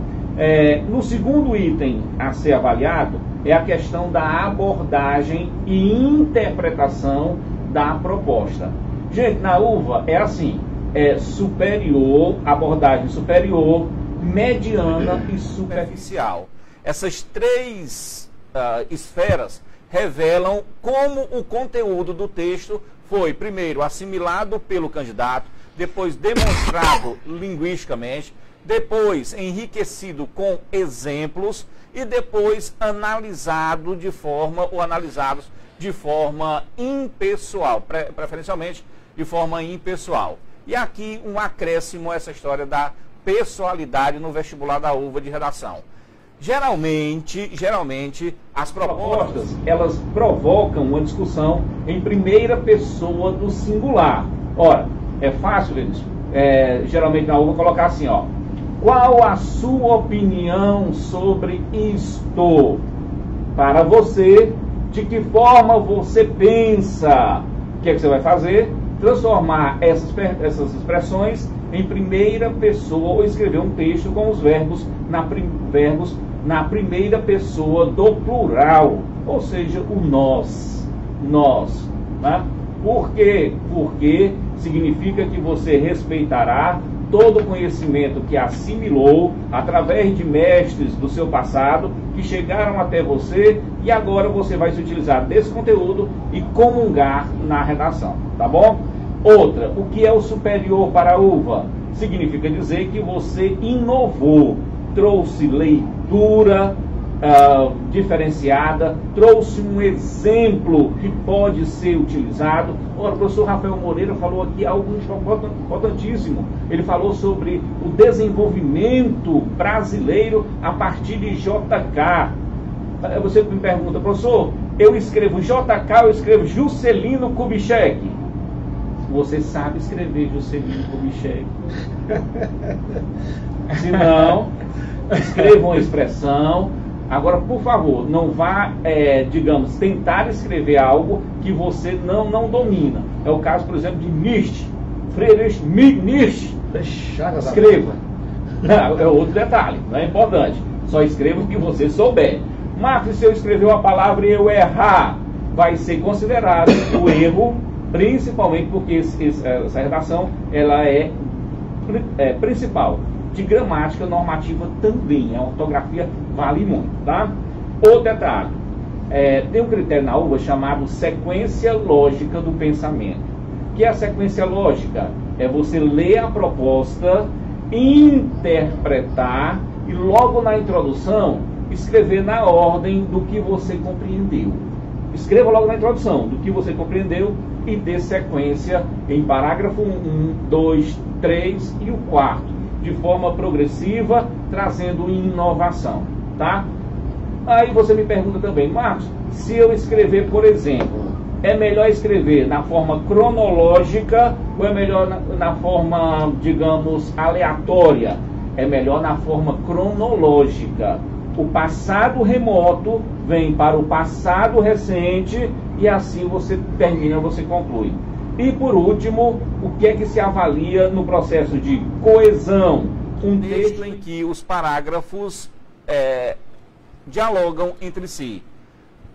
No segundo item a ser avaliado é a questão da abordagem e interpretação da proposta. Gente, na uva é assim, superior, abordagem superior, mediana e superficial. Essas três esferas revelam como o conteúdo do texto foi, primeiro, assimilado pelo candidato, depois demonstrado linguisticamente, depois enriquecido com exemplos e depois analisados de forma impessoal, preferencialmente de forma impessoal. E aqui um acréscimo a essa história da pessoalidade no vestibular da uva de redação. Geralmente, as propostas, elas provocam uma discussão em primeira pessoa do singular. Ora, é fácil, Vinícius, geralmente na uva colocar assim, ó. Qual a sua opinião sobre isto? Para você, de que forma você pensa? O que é que você vai fazer? Transformar essas expressões em primeira pessoa ou escrever um texto com os verbos na primeira pessoa do plural, ou seja, o nós. Né? Por quê? Porque significa que você respeitará todo o conhecimento que assimilou através de mestres do seu passado que chegaram até você e agora você vai se utilizar desse conteúdo e comungar na redação, tá bom? Outra, o que é o superior para a uva? Significa dizer que você inovou, trouxe leitura diferenciada, trouxe um exemplo que pode ser utilizado. Ora, o professor Rafael Moreira falou aqui algo importantíssimo. Ele falou sobre o desenvolvimento brasileiro a partir de JK. Você me pergunta, professor, eu escrevo JK, eu escrevo Juscelino Kubitschek. Você sabe escrever Juscelino Kubitschek? Se não, escreva uma expressão. Agora, por favor, não vá, digamos, tentar escrever algo que você não domina. É o caso, por exemplo, de Nietzsche. Friedrich Nietzsche. Escreva. Não, é outro detalhe, não é importante. Só escreva o que você souber. Marcos, se eu escrever uma palavra e eu errar, vai ser considerado o erro, principalmente porque essa redação ela é principal. De gramática normativa também, a ortografia vale muito, tá? Outro detalhe, tem um critério na UVA chamado sequência lógica do pensamento. O que é a sequência lógica? É você ler a proposta, interpretar e logo na introdução escrever na ordem do que você compreendeu. Escreva logo na introdução do que você compreendeu e dê sequência em parágrafo 1, 2, 3 e o quarto, de forma progressiva, trazendo inovação, tá? Aí você me pergunta também, Marcos, se eu escrever, por exemplo, é melhor escrever na forma cronológica ou é melhor na forma, digamos, aleatória? É melhor na forma cronológica. O passado remoto vem para o passado recente e assim você termina, você conclui. E por último, o que é que se avalia no processo de coesão? Um texto em que os parágrafos dialogam entre si.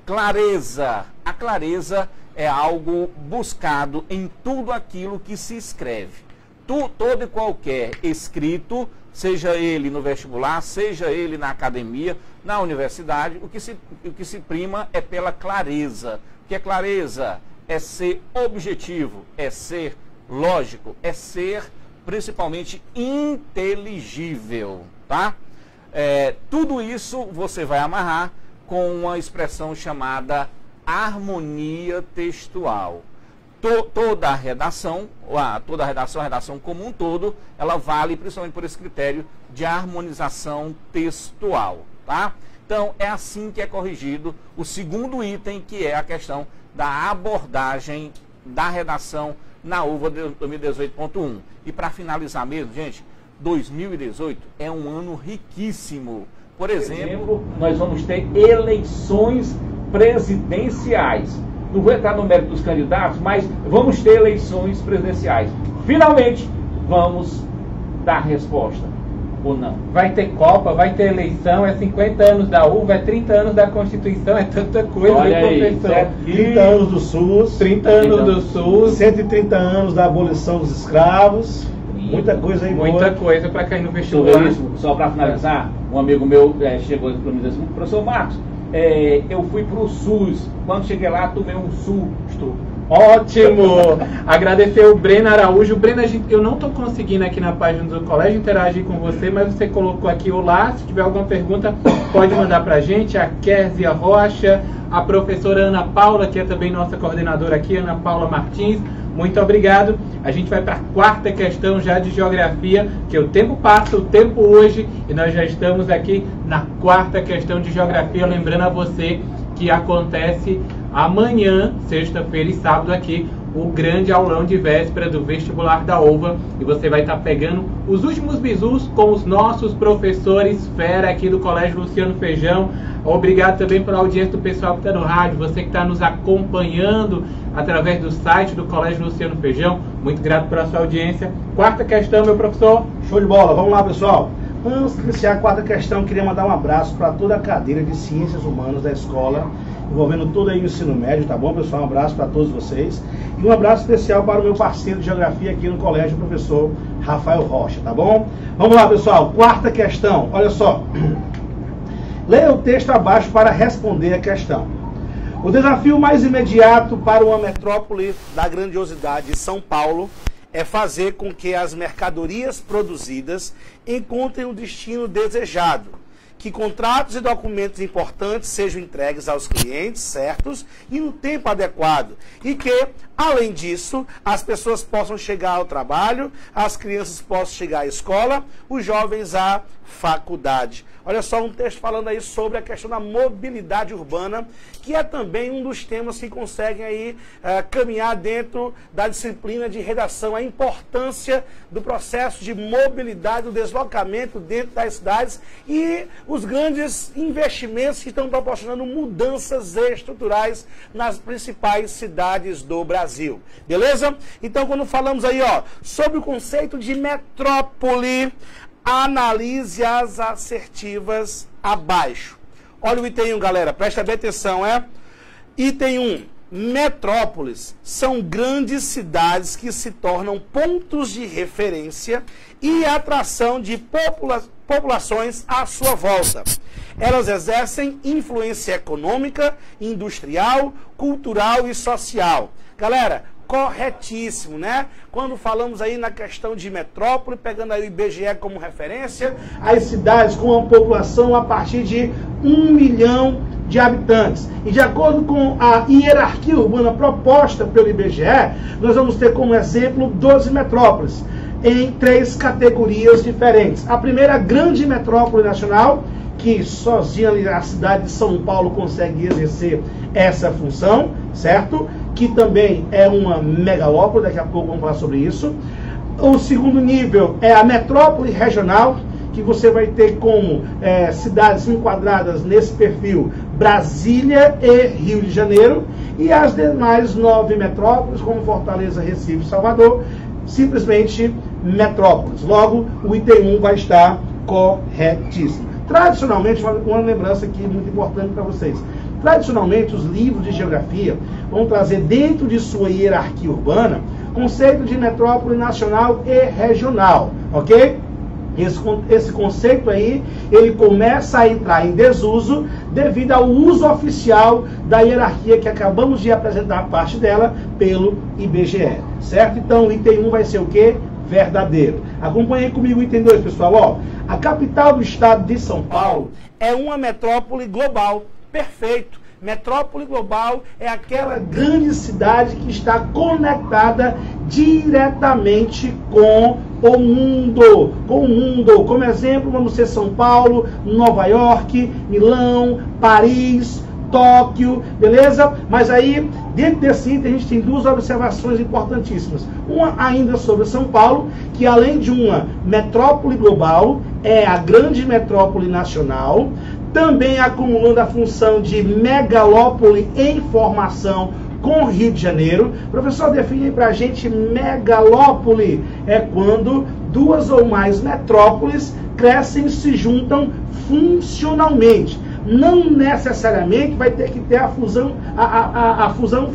Clareza. A clareza é algo buscado em tudo aquilo que se escreve. Todo e qualquer escrito, seja ele no vestibular, seja ele na academia, na universidade, o que se prima é pela clareza. O que é clareza? É ser objetivo, é ser lógico, é ser principalmente inteligível, tá? Tudo isso você vai amarrar com uma expressão chamada harmonia textual. Toda a redação, a redação como um todo, ela vale principalmente por esse critério de harmonização textual, tá? Então, é assim que é corrigido o segundo item, que é a questão da abordagem da redação na UVA 2018.1. E para finalizar mesmo, gente, 2018 é um ano riquíssimo. Por exemplo, nós vamos ter eleições presidenciais. Não vou entrar no mérito dos candidatos, mas vamos ter eleições presidenciais. Finalmente, vamos dar resposta. Ou não? Vai ter Copa, vai ter eleição, é 50 anos da UVA, é 30 anos da Constituição, é tanta coisa, olha aí, professor. 30 anos do SUS. 30 anos do SUS. 130 anos da abolição dos escravos. Muita coisa aí. Muita coisa para cair no vestibular. Só para finalizar, um amigo meu chegou para mim e disse: professor Marcos, eu fui para o SUS. Quando cheguei lá, tomei um susto. Ótimo! Agradecer o Breno Araújo. Breno, eu não estou conseguindo aqui na página do colégio interagir com você, mas você colocou aqui olá. Se tiver alguma pergunta, pode mandar para a gente. A Kézia Rocha, a professora Ana Paula, que é também nossa coordenadora aqui, Ana Paula Martins. Muito obrigado. A gente vai para a quarta questão já de geografia, que o tempo passa, o tempo hoje, e nós já estamos aqui na quarta questão de geografia. Lembrando a você que acontece amanhã, sexta-feira e sábado aqui, o grande aulão de véspera do vestibular da UVA, e você vai estar pegando os últimos bizus com os nossos professores fera aqui do Colégio Luciano Feijão. Obrigado também pela audiência do pessoal que está no rádio, você que está nos acompanhando através do site do Colégio Luciano Feijão. Muito grato pela sua audiência. Quarta questão, meu professor. Show de bola, vamos lá, pessoal. Antes de iniciar a quarta questão, queria mandar um abraço para toda a cadeira de Ciências Humanas da escola, envolvendo todo aí o ensino médio, tá bom, pessoal? Um abraço para todos vocês. E um abraço especial para o meu parceiro de geografia aqui no colégio, o professor Rafael Rocha, tá bom? Vamos lá, pessoal. Quarta questão. Olha só. Leia o texto abaixo para responder a questão. O desafio mais imediato para uma metrópole da grandiosidade de São Paulo é fazer com que as mercadorias produzidas encontrem o destino desejado, que contratos e documentos importantes sejam entregues aos clientes certos e no tempo adequado, e que, além disso, as pessoas possam chegar ao trabalho, as crianças possam chegar à escola, os jovens à faculdade. Olha só um texto falando aí sobre a questão da mobilidade urbana, que é também um dos temas que conseguem aí caminhar dentro da disciplina de redação, a importância do processo de mobilidade, do deslocamento dentro das cidades e os grandes investimentos que estão proporcionando mudanças estruturais nas principais cidades do Brasil. Beleza? Então, quando falamos aí, sobre o conceito de metrópole, analise as assertivas abaixo. Olha o item 1, galera, presta bem atenção, Item 1, metrópoles são grandes cidades que se tornam pontos de referência e atração de populações à sua volta. Elas exercem influência econômica, industrial, cultural e social. Galera, corretíssimo, né? Quando falamos aí na questão de metrópole, pegando aí o IBGE como referência, as cidades com uma população a partir de 1 milhão de habitantes. E de acordo com a hierarquia urbana proposta pelo IBGE, nós vamos ter como exemplo 12 metrópoles, em 3 categorias diferentes. A primeira, grande metrópole nacional, que sozinha a cidade de São Paulo consegue exercer essa função, certo? Que também é uma megalópole, daqui a pouco vamos falar sobre isso. O segundo nível é a metrópole regional, que você vai ter como cidades enquadradas nesse perfil Brasília e Rio de Janeiro, e as demais 9 metrópoles, como Fortaleza, Recife e Salvador, simplesmente metrópoles. Logo, o item 1 vai estar corretíssimo. Tradicionalmente, uma lembrança aqui muito importante para vocês. Tradicionalmente, os livros de geografia vão trazer dentro de sua hierarquia urbana conceito de metrópole nacional e regional, ok? Esse conceito aí, ele começa a entrar em desuso devido ao uso oficial da hierarquia que acabamos de apresentar parte dela pelo IBGE, certo? Então, o item 1 vai ser o quê? Verdadeiro. Acompanhem comigo o item 2, pessoal. A capital do estado de São Paulo é uma metrópole global. Perfeito. Metrópole global é aquela grande cidade que está conectada diretamente com o mundo. Como exemplo, vamos ter São Paulo, Nova York, Milão, Paris, Tóquio, beleza? Mas aí, dentro desse item, a gente tem 2 observações importantíssimas. Uma ainda sobre São Paulo, que além de uma metrópole global, é a grande metrópole nacional, também acumulando a função de megalópole em formação com Rio de Janeiro. Professor, define para a gente megalópole. É quando 2 ou mais metrópoles crescem e se juntam funcionalmente. Não necessariamente vai ter que ter a fusão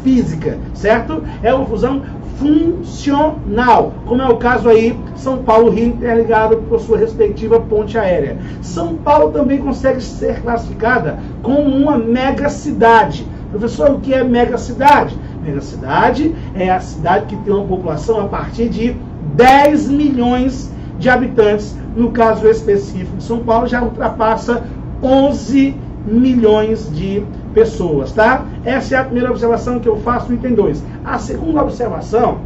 física, certo? É uma fusão funcional, como é o caso aí, São Paulo-Rio interligado por sua respectiva ponte aérea. São Paulo também consegue ser classificada como uma megacidade. Professor, o que é megacidade? Megacidade é a cidade que tem uma população a partir de 10 milhões de habitantes. No caso específico de São Paulo, já ultrapassa 11 milhões de pessoas, tá? Essa é a primeira observação que eu faço no item 2. A segunda observação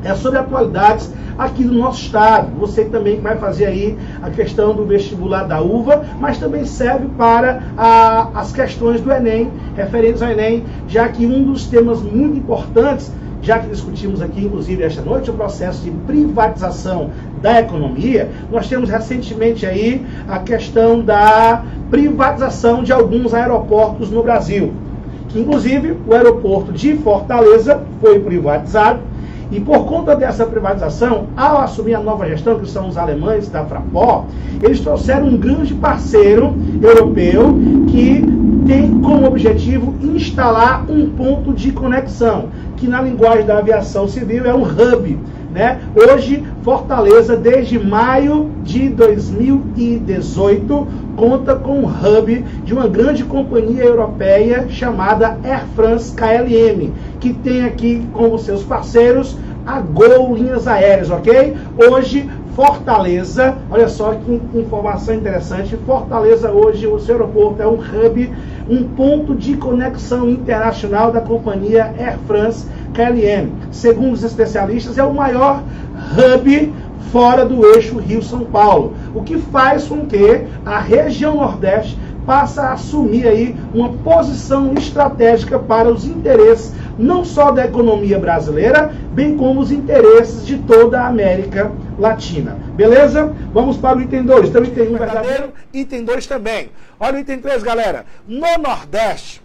é sobre atualidades aqui do nosso estado. Você também vai fazer aí a questão do vestibular da UVA, mas também serve para as questões do Enem, referentes ao Enem, já que um dos temas muito importantes, já que discutimos aqui, inclusive, esta noite, o processo de privatização da economia, nós temos recentemente aí a questão da privatização de alguns aeroportos no Brasil, que inclusive o aeroporto de Fortaleza foi privatizado, e por conta dessa privatização, ao assumir a nova gestão, que são os alemães da Fraport, eles trouxeram um grande parceiro europeu que tem como objetivo instalar um ponto de conexão, que na linguagem da aviação civil é um hub, né? Hoje, Fortaleza, desde maio de 2018, conta com um hub de uma grande companhia europeia chamada Air France KLM, que tem aqui como seus parceiros a Gol Linhas Aéreas, ok? Hoje, Fortaleza, olha só que informação interessante, Fortaleza hoje, o seu aeroporto é um hub, um ponto de conexão internacional da companhia Air France KLM. Segundo os especialistas, é o maior hub fora do eixo Rio-São Paulo, o que faz com que a região Nordeste passe a assumir aí uma posição estratégica para os interesses não só da economia brasileira, bem como os interesses de toda a América Latina. Beleza? Vamos para o item 2. Então, item 1 verdadeiro, item 2 também. Olha o item 3, galera. No Nordeste,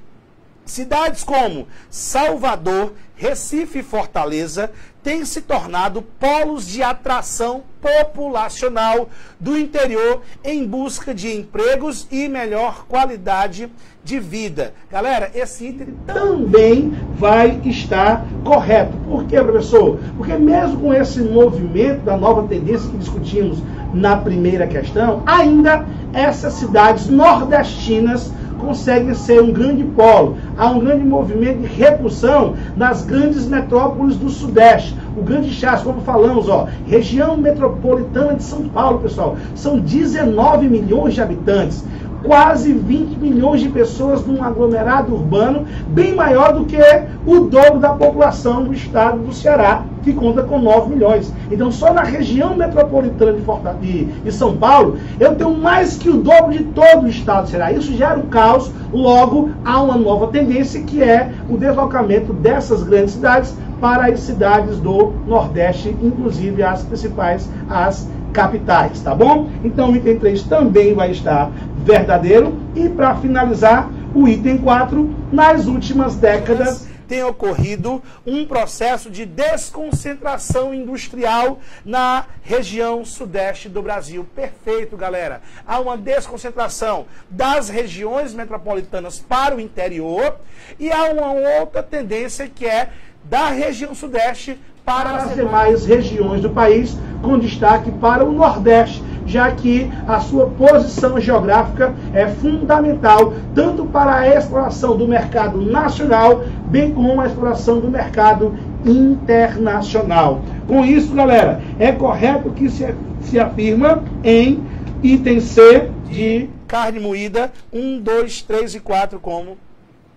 cidades como Salvador, Recife e Fortaleza têm se tornado polos de atração populacional do interior em busca de empregos e melhor qualidade de vida. Galera, esse item também vai estar correto. Por quê, professor? Porque mesmo com esse movimento da nova tendência que discutimos na primeira questão, ainda essas cidades nordestinas conseguem ser um grande polo. Há um grande movimento de repulsão nas grandes metrópoles do Sudeste. O grande chasse, como falamos, região metropolitana de São Paulo, pessoal, são 19 milhões de habitantes. Quase 20 milhões de pessoas num aglomerado urbano, bem maior do que o dobro da população do estado do Ceará, que conta com 9 milhões. Então, só na região metropolitana de São Paulo, eu tenho mais que o dobro de todo o estado do Ceará. Isso gera um caos, logo há uma nova tendência, que é o deslocamento dessas grandes cidades para as cidades do Nordeste, inclusive as principais, as capitais, tá bom? Então, o item 3 também vai estar verdadeiro. E para finalizar, o item 4, nas últimas décadas tem ocorrido um processo de desconcentração industrial na região sudeste do Brasil. Perfeito, galera. Há uma desconcentração das regiões metropolitanas para o interior e há uma outra tendência que é da região sudeste para as demais regiões do país, com destaque para o Nordeste, já que a sua posição geográfica é fundamental tanto para a exploração do mercado nacional, bem como a exploração do mercado internacional. Com isso, galera, é correto que se afirma em item C de carne moída 1, 2, 3 e 4 como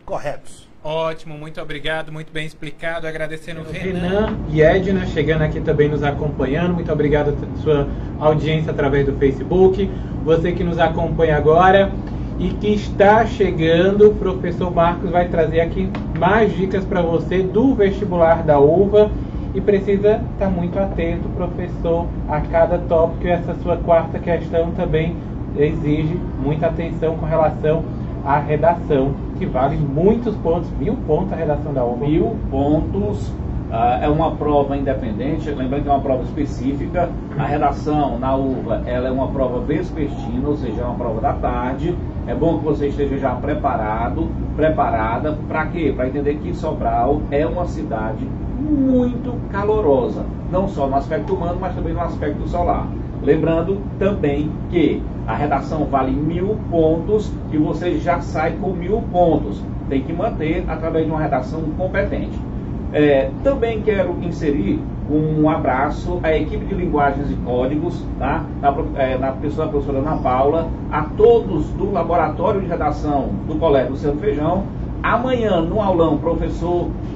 corretos. Ótimo, muito obrigado, muito bem explicado. Agradecendo o Renan e Edna chegando aqui também nos acompanhando. Muito obrigado pela sua audiência através do Facebook. Você que nos acompanha agora e que está chegando, o professor Marcos vai trazer aqui mais dicas para você do vestibular da UVA. E precisa estar muito atento, professor, a cada tópico. Essa sua quarta questão também exige muita atenção com relação à redação, que vale muitos pontos, 1000 pontos a redação da UVA. 1000 pontos, é uma prova independente, lembrando que é uma prova específica. A redação na UVA, ela é uma prova vespertina, ou seja, é uma prova da tarde. É bom que você esteja já preparada, para quê? Para entender que Sobral é uma cidade muito calorosa, não só no aspecto humano, mas também no aspecto solar. Lembrando também que a redação vale 1000 pontos e você já sai com 1000 pontos. Tem que manter através de uma redação competente. Também quero inserir um abraço à equipe de linguagens e códigos, tá? na pessoa da professora Ana Paula, a todos do laboratório de redação do Colégio Luciano Feijão. Amanhã, no aulão,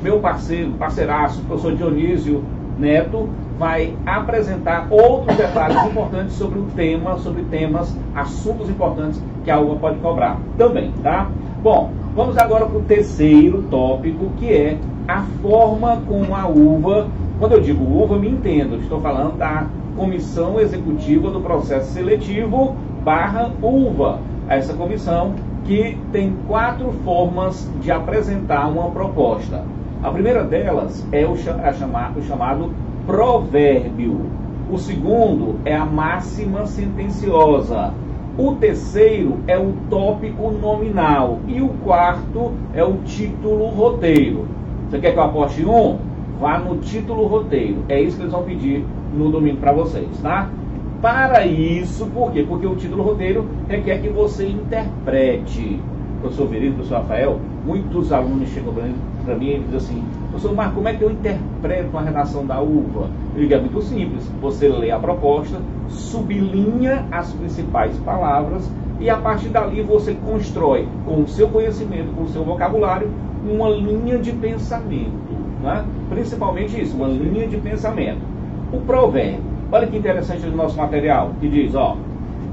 meu parceiraço, professor Dionísio Neto, vai apresentar outros detalhes importantes sobre o tema, sobre temas, assuntos importantes que a UVA pode cobrar também, tá? Bom, vamos agora para o terceiro tópico, que é a forma como a UVA, quando eu digo UVA, me entendo, estou falando da Comissão Executiva do Processo Seletivo /UVA, essa comissão que tem 4 formas de apresentar uma proposta. A primeira delas é o chamado provérbio. O segundo é a máxima sentenciosa. O terceiro é o tópico nominal. E o quarto é o título roteiro. Você quer que eu aposte um? Vá no título roteiro. É isso que eles vão pedir no domingo para vocês, tá? Para isso, por quê? Porque o título roteiro requer que você interprete. Professor Verino, professor Rafael, muitos alunos chegam para mim e dizem assim: professor Marcos, como é que eu interpreto a redação da UVA? Eu digo, é muito simples. Você lê a proposta, sublinha as principais palavras e a partir dali você constrói, com o seu conhecimento, com o seu vocabulário, uma linha de pensamento, né? Principalmente isso, uma linha de pensamento. O provérbio, olha que interessante no nosso material, que diz,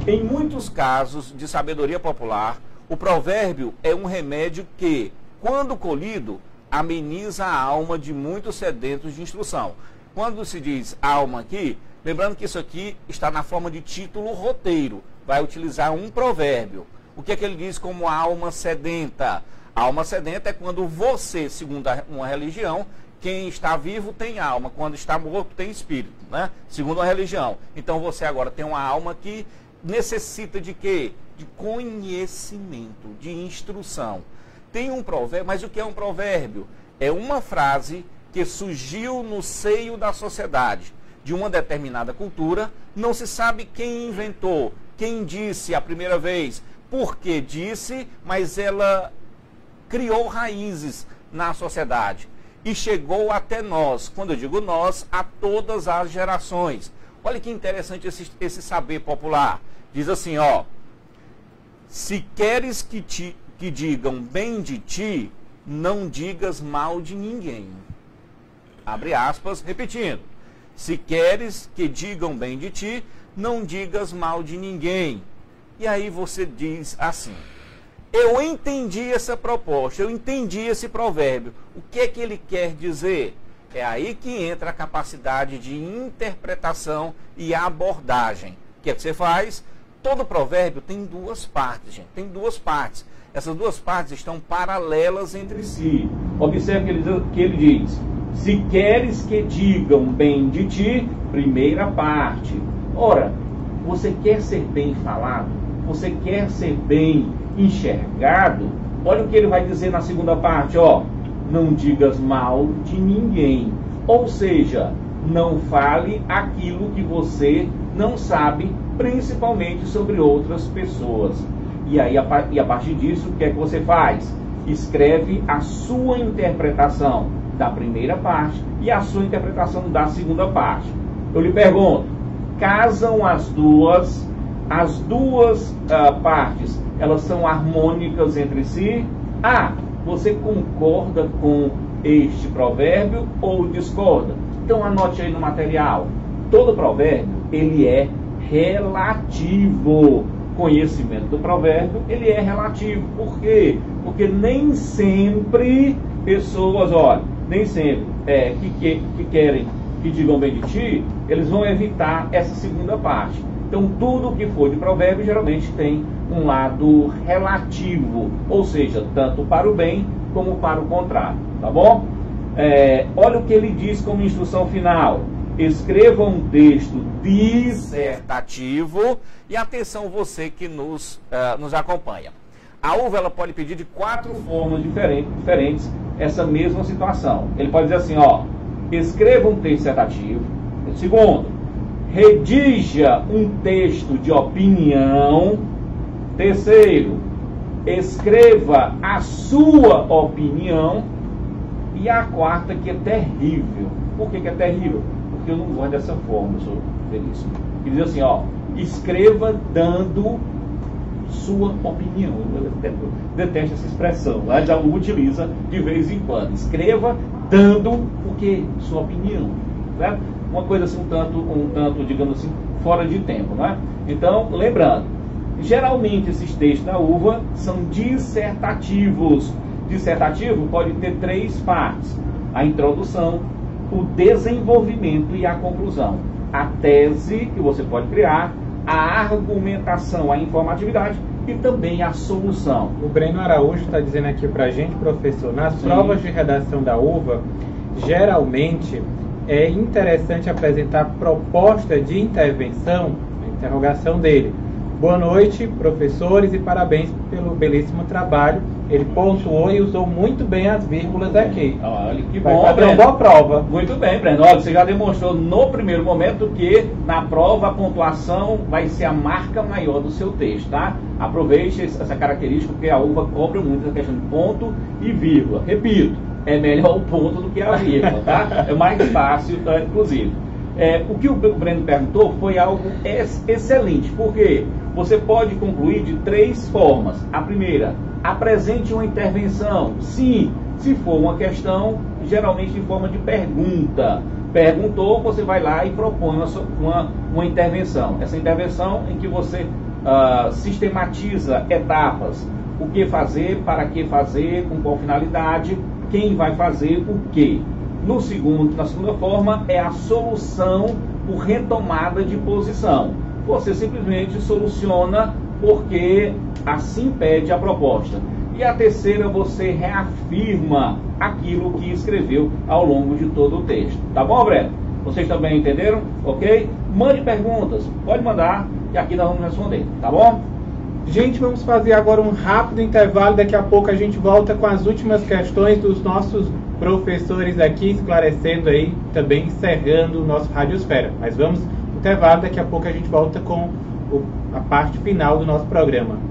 em muitos casos de sabedoria popular, o provérbio é um remédio que, quando colhido, ameniza a alma de muitos sedentos de instrução. Quando se diz alma aqui, lembrando que isso aqui está na forma de título roteiro, vai utilizar um provérbio. O que é que ele diz como alma sedenta? Alma sedenta é quando você, segundo uma religião, quem está vivo tem alma, quando está morto tem espírito, né? Segundo a religião. Então você agora tem uma alma que necessita de quê? De conhecimento, de instrução. Tem um provérbio, mas o que é um provérbio? É uma frase que surgiu no seio da sociedade, de uma determinada cultura, não se sabe quem inventou, quem disse a primeira vez, por que disse, mas ela criou raízes na sociedade e chegou até nós. Quando eu digo nós, a todas as gerações. Olha que interessante esse saber popular. Diz assim, ó: se queres que digam bem de ti, não digas mal de ninguém. Abre aspas, repetindo. Se queres que digam bem de ti, não digas mal de ninguém. E aí você diz assim: eu entendi essa proposta, eu entendi esse provérbio. O que é que ele quer dizer? É aí que entra a capacidade de interpretação e abordagem. O que é que você faz? Todo provérbio tem duas partes, gente. Tem duas partes. Essas duas partes estão paralelas entre si. Observe que ele diz: se queres que digam bem de ti, primeira parte. Ora, você quer ser bem falado? Você quer ser bem enxergado? Olha o que ele vai dizer na segunda parte, ó: não digas mal de ninguém. Ou seja, não fale aquilo que você não sabe, principalmente sobre outras pessoas. E aí, a partir disso, o que é que você faz? Escreve a sua interpretação da primeira parte e a sua interpretação da segunda parte. Eu lhe pergunto, casam as duas partes, elas são harmônicas entre si? Você concorda com este provérbio ou discorda? Então anote aí no material. Todo provérbio, ele é relativo. Conhecimento do provérbio, ele é relativo. Por quê? Porque nem sempre pessoas, nem sempre que querem que digam bem de ti, eles vão evitar essa segunda parte. Então tudo que for de provérbio geralmente tem um lado relativo, ou seja, tanto para o bem como para o contrário, tá bom? Olha o que ele diz como instrução final: escreva um texto dissertativo. E atenção, você que nos acompanha, a uva ela pode pedir de 4 formas diferentes essa mesma situação. Ele pode dizer assim, escreva um texto dissertativo. Segundo, redija um texto de opinião. Terceiro, escreva a sua opinião. E a quarta, que é terrível. Por que é terrível? Porque eu não gosto dessa forma, sou feliz. Ele diz assim, escreva dando sua opinião. Eu detesto essa expressão, mas já utiliza de vez em quando. Escreva dando o quê? Sua opinião. Certo? Uma coisa assim, um tanto, digamos assim, fora de tempo, né? Então, lembrando, geralmente esses textos da uva são dissertativos. Dissertativo pode ter 3 partes: a introdução, o desenvolvimento e a conclusão. A tese que você pode criar, a argumentação, a informatividade e também a solução. O Breno Araújo está dizendo aqui para a gente, professor, nas provas de redação da UVA, geralmente é interessante apresentar proposta de intervenção, a interrogação dele. Boa noite, professores, e parabéns pelo belíssimo trabalho. Ele pontuou e usou muito bem as vírgulas aqui. Olha que vai bom, fazer Breno. uma boa prova. Muito bem, Breno. Olha, você já demonstrou no primeiro momento que na prova a pontuação vai ser a marca maior do seu texto, tá? Aproveite essa característica, porque a uva cobra muito essa questão de ponto e vírgula. Repito, é melhor o ponto do que a vírgula, tá? É mais fácil, inclusive. O que o Breno perguntou foi algo excelente, porque você pode concluir de 3 formas. A primeira, apresente uma intervenção. Sim, se for uma questão, geralmente em forma de pergunta. Perguntou, você vai lá e propõe uma intervenção. Essa intervenção em que você sistematiza etapas. O que fazer, para que fazer, com qual finalidade, quem vai fazer o quê. Na segunda forma, é a solução por retomada de posição. Você simplesmente soluciona porque assim pede a proposta. E a terceira, você reafirma aquilo que escreveu ao longo de todo o texto. Tá bom, Breno? Vocês também entenderam? Ok? Mande perguntas, pode mandar e aqui nós vamos responder, tá bom? Gente, vamos fazer agora um rápido intervalo. Daqui a pouco a gente volta com as últimas questões dos nossos professores aqui, esclarecendo aí, também encerrando o nosso Radiosfera. Mas vamos intervalo, daqui a pouco a gente volta com a parte final do nosso programa.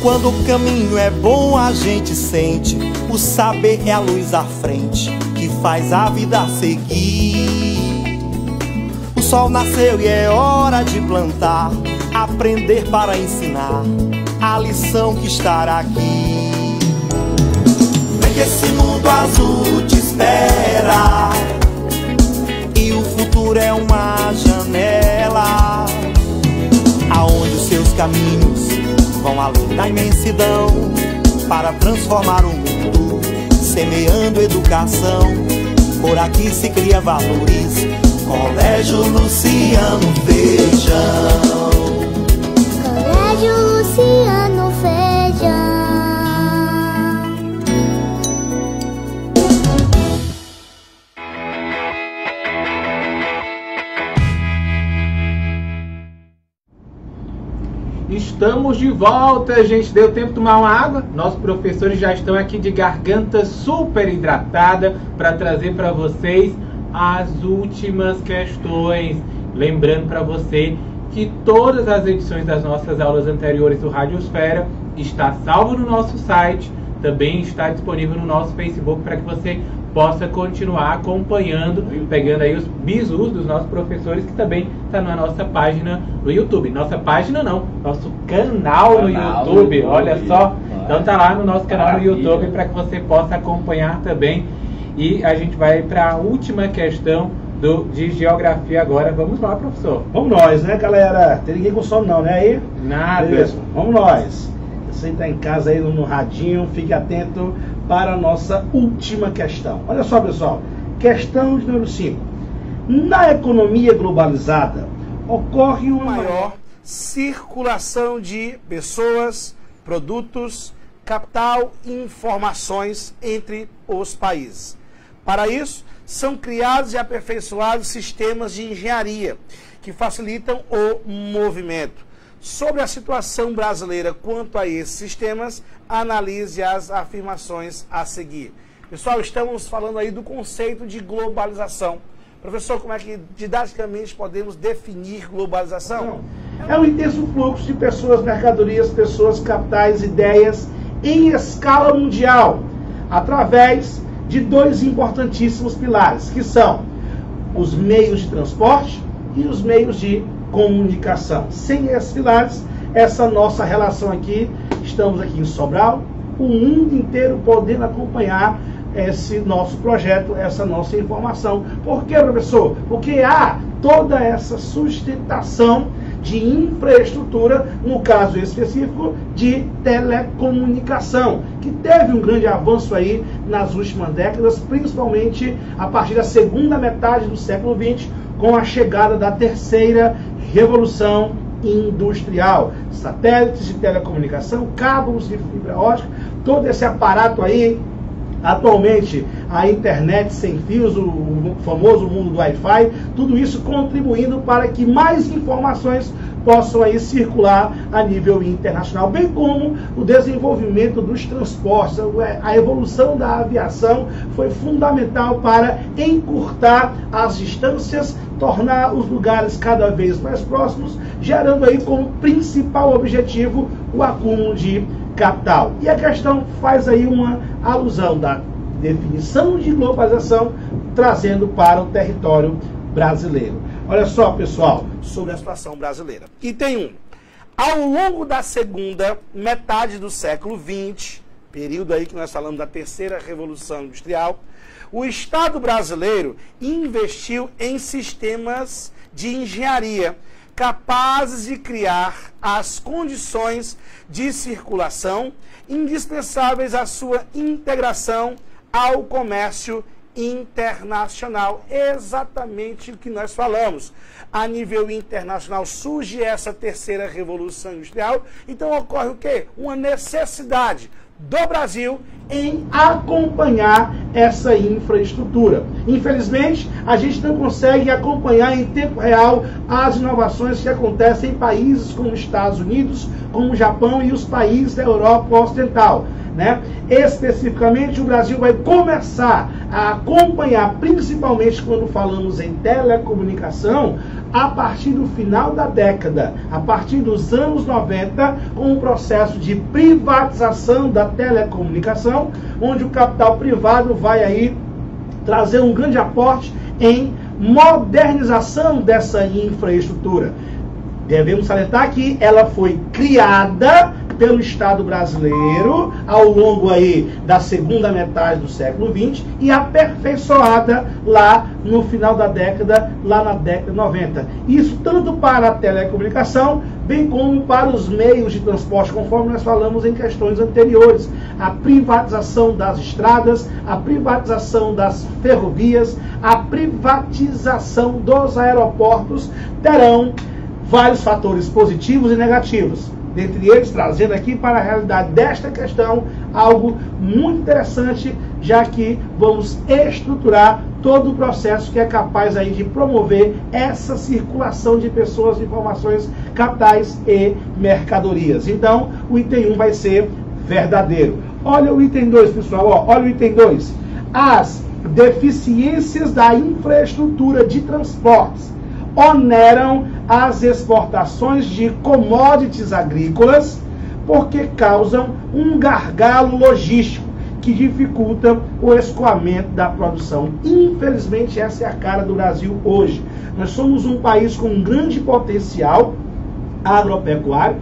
Quando o caminho é bom, a gente sente. O saber é a luz à frente que faz a vida seguir. O sol nasceu e é hora de plantar, aprender para ensinar a lição que está aqui. Vem que esse mundo azul te espera e o futuro é uma janela aonde os seus caminhos vão além da imensidão para transformar o mundo, semeando educação. Por aqui se cria valores. Colégio Luciano Feijão. Colégio Luciano Feijão. Estamos de volta, gente. Deu tempo de tomar uma água? Nossos professores já estão aqui de garganta super hidratada para trazer para vocês as últimas questões. Lembrando para você que todas as edições das nossas aulas anteriores do Radiosfera está salvo no nosso site, também está disponível no nosso Facebook para que você possa continuar acompanhando, pegando aí os bizus dos nossos professores, que também está na nossa página no YouTube. Nossa página não, nosso canal no YouTube, olha só. Então tá lá no nosso canal no YouTube para que você possa acompanhar também. E a gente vai para a última questão de geografia agora. Vamos lá, professor. Vamos nós, né, galera? Tem ninguém com sono não, né? Aí? Nada. Beleza. Vamos nós. Você está em casa aí no radinho, fique atento para a nossa última questão. Olha só, pessoal. Questão de número 5. Na economia globalizada, ocorre uma Maior circulação de pessoas, produtos, capital e informações entre os países. Para isso, são criados e aperfeiçoados sistemas de engenharia que facilitam o movimento. Sobre a situação brasileira quanto a esses sistemas, analise as afirmações a seguir. Pessoal, estamos falando aí do conceito de globalização. Professor, como é que didaticamente podemos definir globalização? É um intenso fluxo de pessoas, mercadorias, pessoas, capitais, ideias em escala mundial, através de dois importantíssimos pilares, que são os meios de transporte e os meios de comunicação. Sem esses pilares, essa nossa relação aqui, estamos aqui em Sobral, o mundo inteiro podendo acompanhar esse nosso projeto, essa nossa informação. Por quê, professor? Porque há toda essa sustentação de infraestrutura, no caso específico, de telecomunicação, que teve um grande avanço aí nas últimas décadas, principalmente a partir da segunda metade do século XX, com a chegada da terceira revolução industrial. Satélites de telecomunicação, cabos de fibra ótica, todo esse aparato aí. Atualmente, a internet sem fios, o famoso mundo do Wi-Fi, tudo isso contribuindo para que mais informações possam aí circular a nível internacional, bem como o desenvolvimento dos transportes. A evolução da aviação foi fundamental para encurtar as distâncias, tornar os lugares cada vez mais próximos, gerando aí como principal objetivo o acúmulo de capital. E a questão faz aí uma alusão da definição de globalização, trazendo para o território brasileiro. Olha só, pessoal, sobre a situação brasileira. Item 1. Ao longo da segunda metade do século XX, período aí que nós falamos da terceira revolução industrial, o Estado brasileiro investiu em sistemas de engenharia capazes de criar as condições de circulação indispensáveis à sua integração ao comércio internacional. Exatamente o que nós falamos. A nível internacional surge essa terceira revolução industrial, então ocorre o quê? Uma necessidade do Brasil em acompanhar essa infraestrutura. Infelizmente, a gente não consegue acompanhar em tempo real as inovações que acontecem em países como os Estados Unidos, como o Japão e os países da Europa Ocidental, né? Especificamente, o Brasil vai começar a acompanhar, principalmente quando falamos em telecomunicação, a partir do final da década, a partir dos anos 90, com o processo de privatização da telecomunicação, onde o capital privado vai aí trazer um grande aporte em modernização dessa infraestrutura. Devemos salientar que ela foi criada pelo Estado brasileiro ao longo aí da segunda metade do século XX e aperfeiçoada lá no final da década, lá na década de 90. Isso tanto para a telecomunicação, bem como para os meios de transporte, conforme nós falamos em questões anteriores. A privatização das estradas, a privatização das ferrovias, a privatização dos aeroportos terão vários fatores positivos e negativos. Dentre eles, trazendo aqui para a realidade desta questão algo muito interessante, já que vamos estruturar todo o processo que é capaz aí de promover essa circulação de pessoas, informações, capitais e mercadorias. Então, o item 1 vai ser verdadeiro. Olha o item 2, pessoal. Ó, olha o item 2. As deficiências da infraestrutura de transportes oneram as exportações de commodities agrícolas porque causam um gargalo logístico que dificulta o escoamento da produção. Infelizmente, essa é a cara do Brasil hoje. Nós somos um país com um grande potencial agropecuário,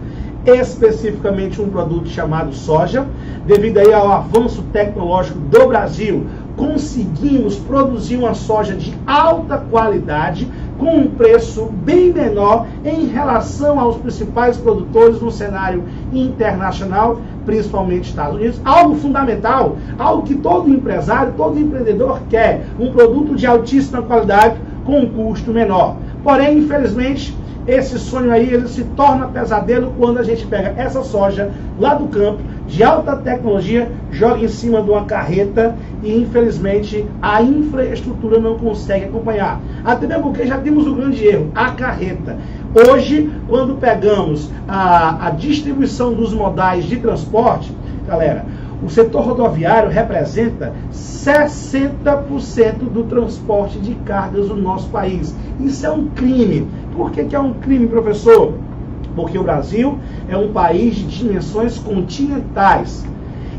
especificamente um produto chamado soja. Devido aí ao avanço tecnológico do Brasil, conseguimos produzir uma soja de alta qualidade com um preço bem menor em relação aos principais produtores no cenário internacional, principalmente Estados Unidos. Algo fundamental, algo que todo empresário, todo empreendedor quer, um produto de altíssima qualidade com um custo menor. Porém, infelizmente, esse sonho aí ele se torna pesadelo quando a gente pega essa soja lá do campo, de alta tecnologia, joga em cima de uma carreta e, infelizmente, a infraestrutura não consegue acompanhar. Até mesmo porque já temos o grande erro, a carreta. Hoje, quando pegamos a distribuição dos modais de transporte, galera, o setor rodoviário representa 60% do transporte de cargas no nosso país. Isso é um crime. Por que é um crime, professor? Porque o Brasil é um país de dimensões continentais.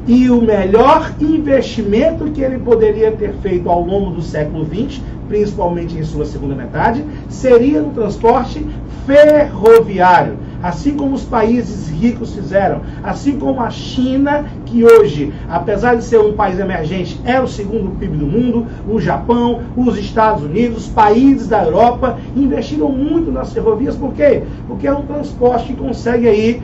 E o melhor investimento que ele poderia ter feito ao longo do século XX, principalmente em sua segunda metade, seria no transporte ferroviário. Assim como os países ricos fizeram, assim como a China, que hoje, apesar de ser um país emergente, é o segundo PIB do mundo, o Japão, os Estados Unidos, os países da Europa, investiram muito nas ferrovias. Por quê? Porque é um transporte que consegue aí,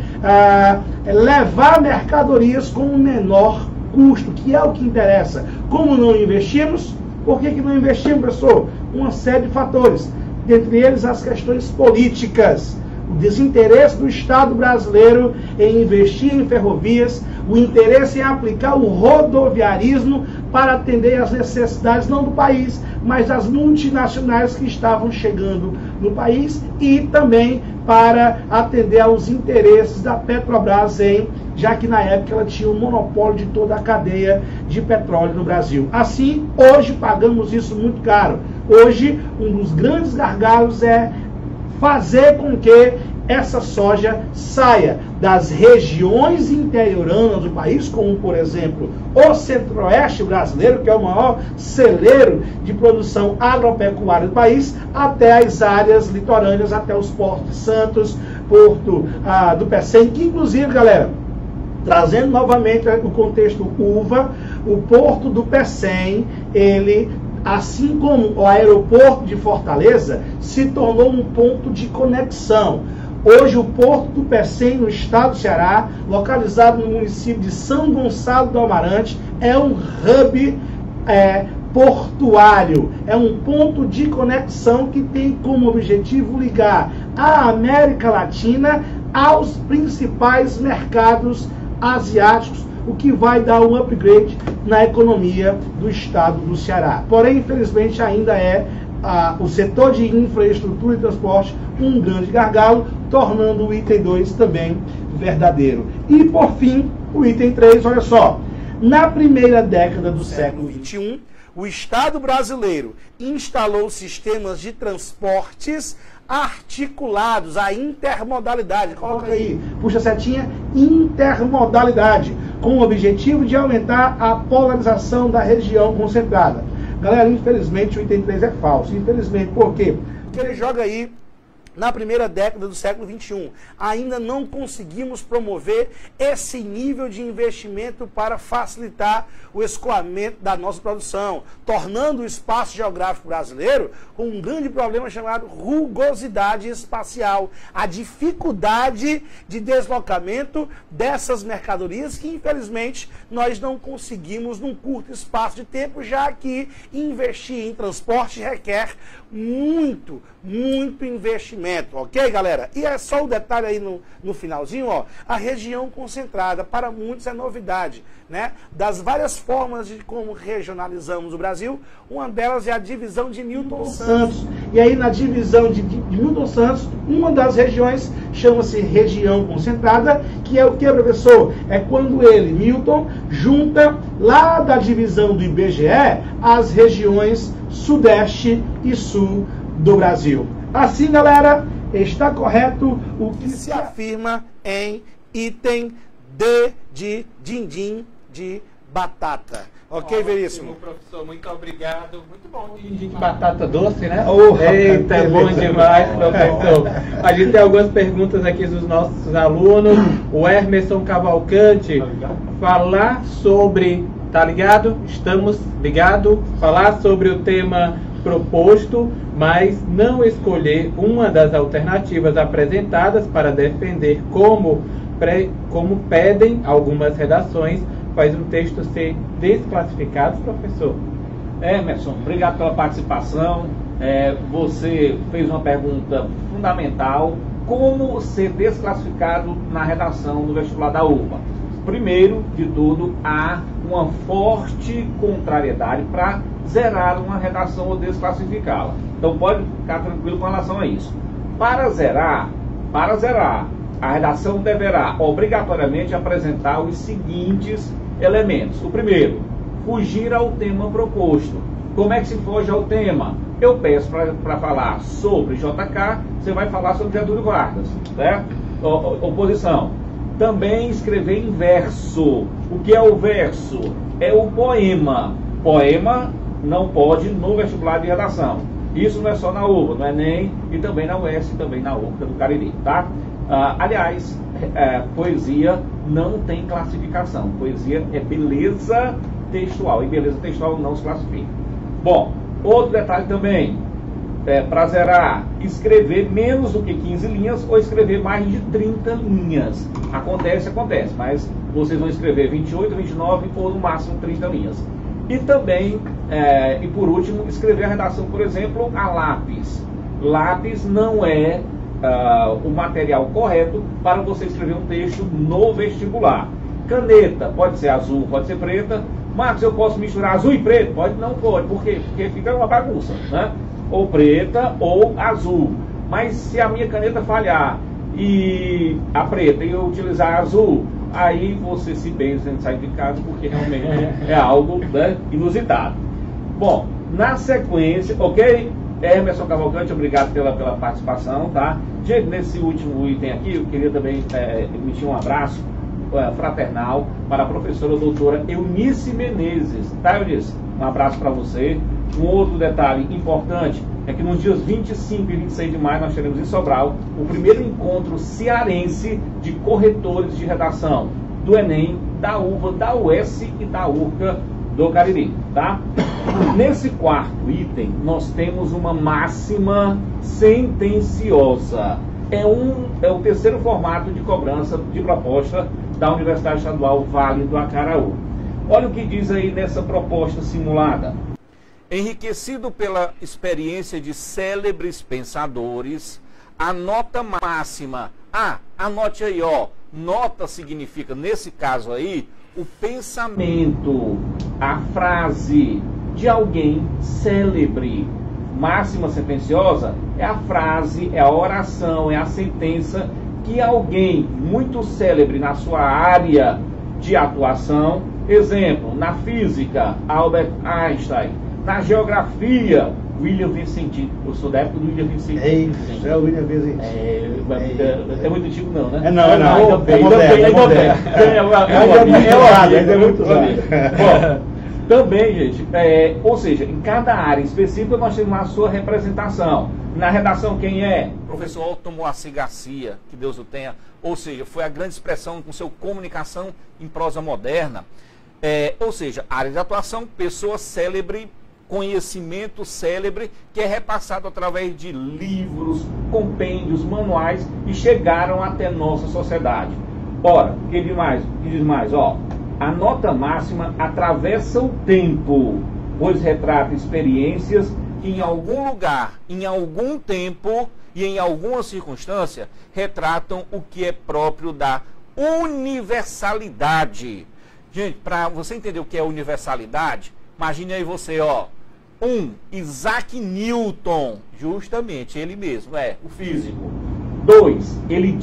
levar mercadorias com um menor custo, que é o que interessa. Como não investimos? Por que não investimos, professor? Uma série de fatores, dentre eles as questões políticas. O desinteresse do Estado brasileiro em investir em ferrovias, o interesse em aplicar o rodoviarismo para atender às necessidades não do país, mas das multinacionais que estavam chegando no país e também para atender aos interesses da Petrobras, já que na época ela tinha o monopólio de toda a cadeia de petróleo no Brasil. Assim, hoje pagamos isso muito caro. Hoje, um dos grandes gargalos é fazer com que essa soja saia das regiões interioranas do país, como, por exemplo, o centro-oeste brasileiro, que é o maior celeiro de produção agropecuária do país, até as áreas litorâneas, até os portos de Santos, Porto do Pecém, que inclusive, galera, trazendo novamente o contexto uva, o Porto do Pecém, ele, assim como o aeroporto de Fortaleza, se tornou um ponto de conexão. Hoje o Porto do Pecém, no estado do Ceará, localizado no município de São Gonçalo do Amarante, é um hub portuário. É um ponto de conexão que tem como objetivo ligar a América Latina aos principais mercados asiáticos, o que vai dar um upgrade na economia do estado do Ceará. Porém, infelizmente, ainda é o setor de infraestrutura e transporte um grande gargalo, tornando o item 2 também verdadeiro. E, por fim, o item 3, olha só. Na primeira década do século XXI, o Estado brasileiro instalou sistemas de transportes articulados, a intermodalidade. Coloca aí, puxa a setinha, intermodalidade, com o objetivo de aumentar a polarização da região concentrada. Galera, infelizmente o item 3 é falso. Infelizmente, por quê? Porque ele joga aí na primeira década do século XXI. Ainda não conseguimos promover esse nível de investimento para facilitar o escoamento da nossa produção, tornando o espaço geográfico brasileiro com um grande problema chamado rugosidade espacial, a dificuldade de deslocamento dessas mercadorias que, infelizmente, nós não conseguimos num curto espaço de tempo, já que investir em transporte requer muito investimento, ok, galera? E é só o detalhe aí no finalzinho, ó, a região concentrada, para muitos é novidade, né? Das várias formas de como regionalizamos o Brasil, uma delas é a divisão de Milton Santos. E aí na divisão de Milton Santos, uma das regiões chama-se região concentrada, que é o que, professor? É quando ele, Milton, junta lá da divisão do IBGE as regiões Sudeste e Sul do Brasil. Assim, galera, está correto o que se afirma em item D de din-din de batata. Ok, Veríssimo? Professor, muito obrigado. Muito bom. Din-din de batata doce, né? Eita, é bom demais, professor. A gente tem algumas perguntas aqui dos nossos alunos. O Hermerson Cavalcante, falar sobre... Tá ligado? Estamos ligados. Falar sobre o tema proposto, mas não escolher uma das alternativas apresentadas para defender como pedem algumas redações, faz um texto ser desclassificado, professor? Emerson, obrigado pela participação. Você fez uma pergunta fundamental: como ser desclassificado na redação do vestibular da UFBA? Primeiro de tudo, há uma forte contrariedade para zerar uma redação ou desclassificá-la. Então pode ficar tranquilo com relação a isso. Para zerar, a redação deverá obrigatoriamente apresentar os seguintes elementos. O primeiro, fugir ao tema proposto. Como é que se foge ao tema? Eu peço para falar sobre JK, você vai falar sobre Getúlio Vargas, certo? Oposição. Também escrever em verso. O que é o verso? É o poema. Poema não pode no vestibular de redação. Isso não é só na UFBA, no Enem e também na UES e também na UFBA do Cariri, tá? Aliás, poesia não tem classificação. Poesia é beleza textual e beleza textual não se classifica. Bom, outro detalhe também. Para zerar, escrever menos do que 15 linhas ou escrever mais de 30 linhas. Acontece, mas vocês vão escrever 28, 29 ou no máximo 30 linhas. E também, e por último, escrever a redação, por exemplo, a lápis. Lápis não é o material correto para você escrever um texto no vestibular. Caneta pode ser azul, pode ser preta. Marcos, eu posso misturar azul e preto? Não pode. Por quê? Porque fica uma bagunça, né? Ou preta ou azul. Mas se a minha caneta falhar e a preta e eu utilizar azul, aí você se benze e sai de casa, porque realmente é algo, né, inusitado. Bom, na sequência, ok? Hermerson Cavalcante, obrigado pela participação, tá? Gente, nesse último item aqui, eu queria também emitir um abraço fraternal para a professora doutora Eunice Menezes, tá, Eunice? Um abraço para você. Um outro detalhe importante é que nos dias 25 e 26 de maio nós teremos em Sobral o primeiro encontro cearense de corretores de redação do Enem, da UFBA, da UES e da URCA do Cariri, tá? Nesse quarto item nós temos uma máxima sentenciosa. É o terceiro formato de cobrança de proposta da Universidade Estadual Vale do Acaraú. Olha o que diz aí nessa proposta simulada. enriquecido pela experiência de célebres pensadores, a nota máxima, anote aí, ó, nota significa, nesse caso aí, o pensamento, a frase de alguém célebre. Máxima sentenciosa é a frase, é a oração, é a sentença que alguém muito célebre na sua área de atuação, exemplo, na física, Albert Einstein, na geografia, William Vincenti. Eu sou da época do William Vincenti. É o William Vincenti. É muito antigo não, né? Não. Ainda bem. É muito usado. Bom, também, gente, ou seja, em cada área específica nós temos a sua representação. Na redação, quem é? Professor Alto Moacir Garcia, que Deus o tenha, ou seja, foi a grande expressão com seu comunicação em prosa moderna. Ou seja, área de atuação, pessoa célebre, conhecimento célebre, que é repassado através de livros, compêndios, manuais, e chegaram até nossa sociedade. Ora, que diz mais? Ó, a nota máxima atravessa o tempo, pois retrata experiências que em algum lugar, em algum tempo e em alguma circunstância retratam o que é próprio da universalidade. Gente, para você entender o que é universalidade, imagine aí você, ó, Isaac Newton, justamente ele mesmo, o físico. 2, ele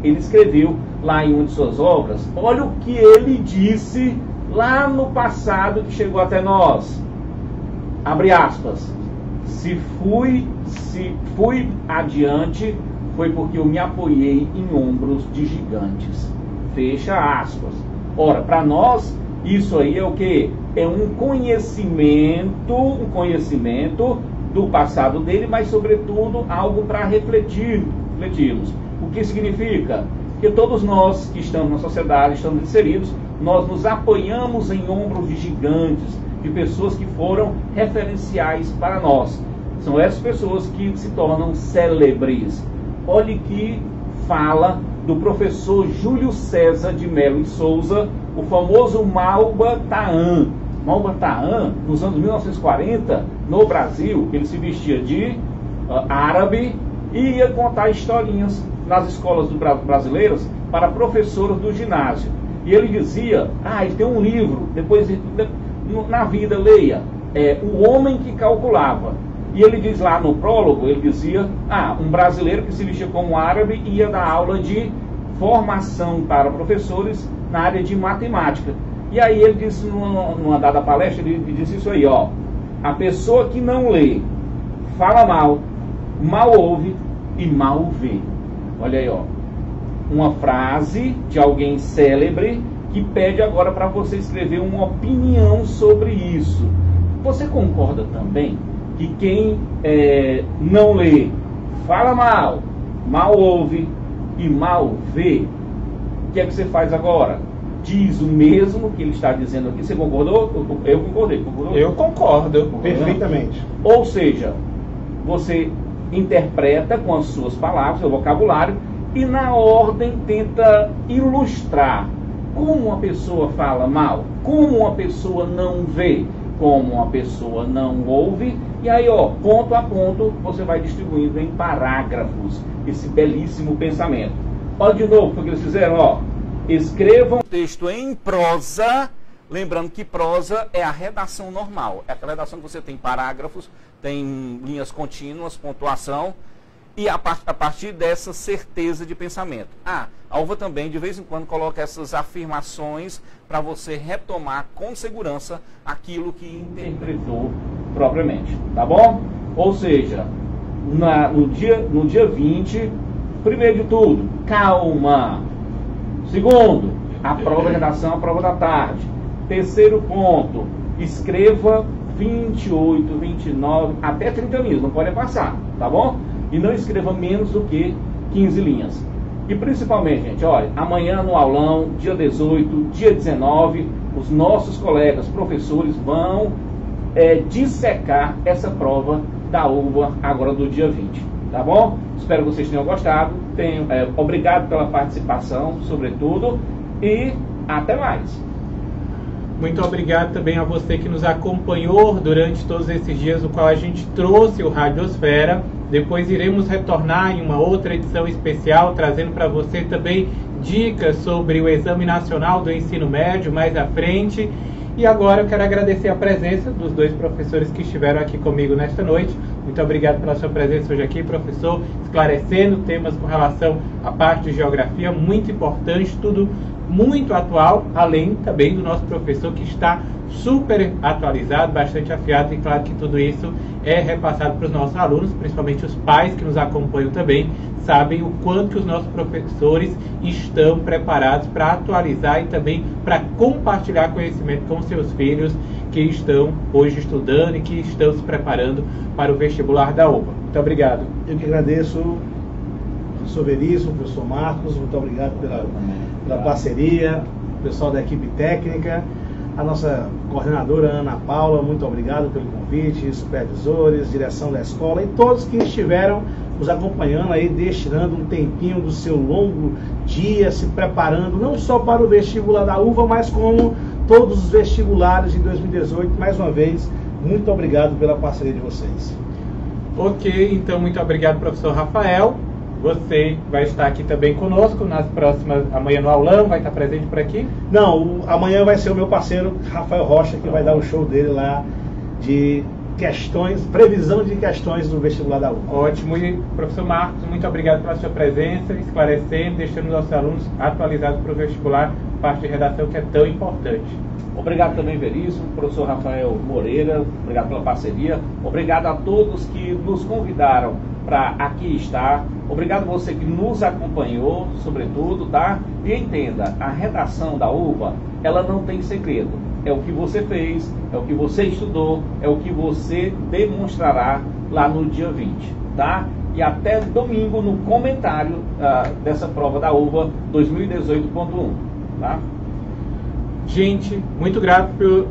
escreveu lá em uma de suas obras, olha o que ele disse lá no passado que chegou até nós. Abre aspas. Se fui adiante, foi porque eu me apoiei em ombros de gigantes. Fecha aspas. Ora, para nós, isso aí é o quê? É um conhecimento do passado dele, mas sobretudo algo para refletirmos. O que significa? Que todos nós que estamos na sociedade, estamos inseridos, nós nos apoiamos em ombros de gigantes, de pessoas que foram referenciais para nós. São essas pessoas que se tornam célebres. Olhe que fala do professor Júlio César de Melo e Souza, o famoso Malba Tahan. Malba Tahan, nos anos 1940, no Brasil, ele se vestia de árabe e ia contar historinhas nas escolas brasileiras para professores do ginásio. E ele dizia, ele tem um livro, depois na vida leia, O Homem que Calculava. E ele diz lá no prólogo, ele dizia, um brasileiro que se vestia como árabe ia dar aula de formação para professores na área de matemática. E aí ele disse, numa dada palestra, ele disse isso aí, ó, a pessoa que não lê, fala mal ouve e mal vê. Olha aí, ó, uma frase de alguém célebre que pede agora para você escrever uma opinião sobre isso. Você concorda também que quem não lê, fala mal ouve e mal vê? O que é que você faz agora? Diz o mesmo que ele está dizendo aqui. Você concordou? Eu concordei. Concordou? Eu concordo. Perfeitamente. Ou seja, você interpreta com as suas palavras, seu vocabulário, e na ordem tenta ilustrar como uma pessoa fala mal, como uma pessoa não vê, como uma pessoa não ouve, e aí, ó, ponto a ponto, você vai distribuindo em parágrafos esse belíssimo pensamento. Olha de novo o que eles fizeram, ó. Escrevam texto em prosa, lembrando que prosa é a redação normal, é aquela redação que você tem parágrafos, tem linhas contínuas, pontuação, e a partir dessa certeza de pensamento. A UVA também, de vez em quando, coloca essas afirmações para você retomar com segurança aquilo que interpretou propriamente, tá bom? Ou seja, no dia 20, primeiro de tudo, calma. Segundo, a prova de redação, a prova da tarde. Terceiro ponto, escreva 28, 29, até 30 linhas, não pode passar, tá bom? E não escreva menos do que 15 linhas. E principalmente, gente, olha, amanhã no aulão, dia 18, dia 19, os nossos colegas professores vão dissecar essa prova da UVA agora do dia 20, tá bom? Espero que vocês tenham gostado. Obrigado pela participação, sobretudo, e até mais. Muito obrigado também a você que nos acompanhou durante todos esses dias, no qual a gente trouxe o Radiosfera. Depois iremos retornar em uma outra edição especial, trazendo para você também dicas sobre o Exame Nacional do Ensino Médio mais à frente. E agora eu quero agradecer a presença dos dois professores que estiveram aqui comigo nesta noite. Muito obrigado pela sua presença hoje aqui, professor, esclarecendo temas com relação à parte de geografia, muito importante, tudo muito atual, além também do nosso professor que está super atualizado, bastante afiado, e claro que tudo isso é repassado para os nossos alunos, principalmente os pais que nos acompanham também, sabem o quanto que os nossos professores estão preparados para atualizar e também para compartilhar conhecimento com seus filhos que estão hoje estudando e que estão se preparando para o vestibular da UVA. Muito obrigado. Eu que agradeço, professor Veríssimo, professor Marcos, muito obrigado pela parceria, o pessoal da equipe técnica, a nossa coordenadora Ana Paula, muito obrigado pelo convite, supervisores, direção da escola e todos que estiveram nos acompanhando aí, destinando um tempinho do seu longo dia, se preparando não só para o vestibular da UVA, mas como todos os vestibulares de 2018. Mais uma vez, muito obrigado pela parceria de vocês. Ok, então muito obrigado, professor Rafael. Você vai estar aqui também conosco nas próximas, amanhã no aulão, vai estar presente por aqui? Não, amanhã vai ser o meu parceiro Rafael Rocha, que vai dar o show dele lá de questões, previsão de questões do vestibular da UVA. Ótimo, e professor Marcos, muito obrigado pela sua presença, esclarecendo, deixando os nossos alunos atualizados para o vestibular, parte de redação que é tão importante. Obrigado também, Veríssimo, professor Rafael Moreira, obrigado pela parceria, obrigado a todos que nos convidaram para aqui estar, obrigado a você que nos acompanhou, sobretudo, tá? E entenda, a redação da UVA, ela não tem segredo, é o que você fez, é o que você estudou, é o que você demonstrará lá no dia 20, tá? E até domingo no comentário dessa prova da UVA 2018.1, tá? Gente, muito grato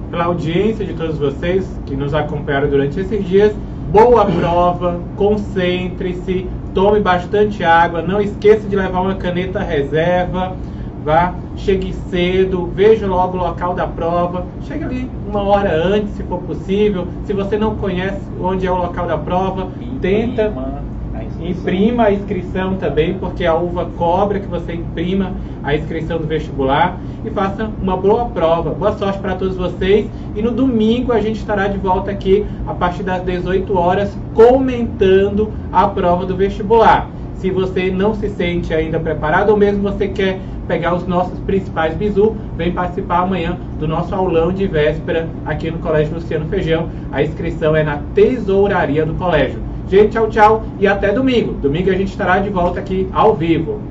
pela audiência de todos vocês que nos acompanharam durante esses dias. Boa prova, concentre-se, tome bastante água, não esqueça de levar uma caneta reserva, vá, chegue cedo, veja logo o local da prova, chegue ali uma hora antes, se for possível. Se você não conhece onde é o local da prova, tenta, imprima a inscrição também, porque a UVA cobra que você imprima a inscrição do vestibular e faça uma boa prova. Boa sorte para todos vocês, e no domingo a gente estará de volta aqui a partir das 18 horas comentando a prova do vestibular. Se você não se sente ainda preparado, ou mesmo você quer pegar os nossos principais bizu, vem participar amanhã do nosso aulão de véspera aqui no Colégio Luciano Feijão. A inscrição é na tesouraria do colégio. Gente, tchau, tchau e até domingo. Domingo a gente estará de volta aqui ao vivo.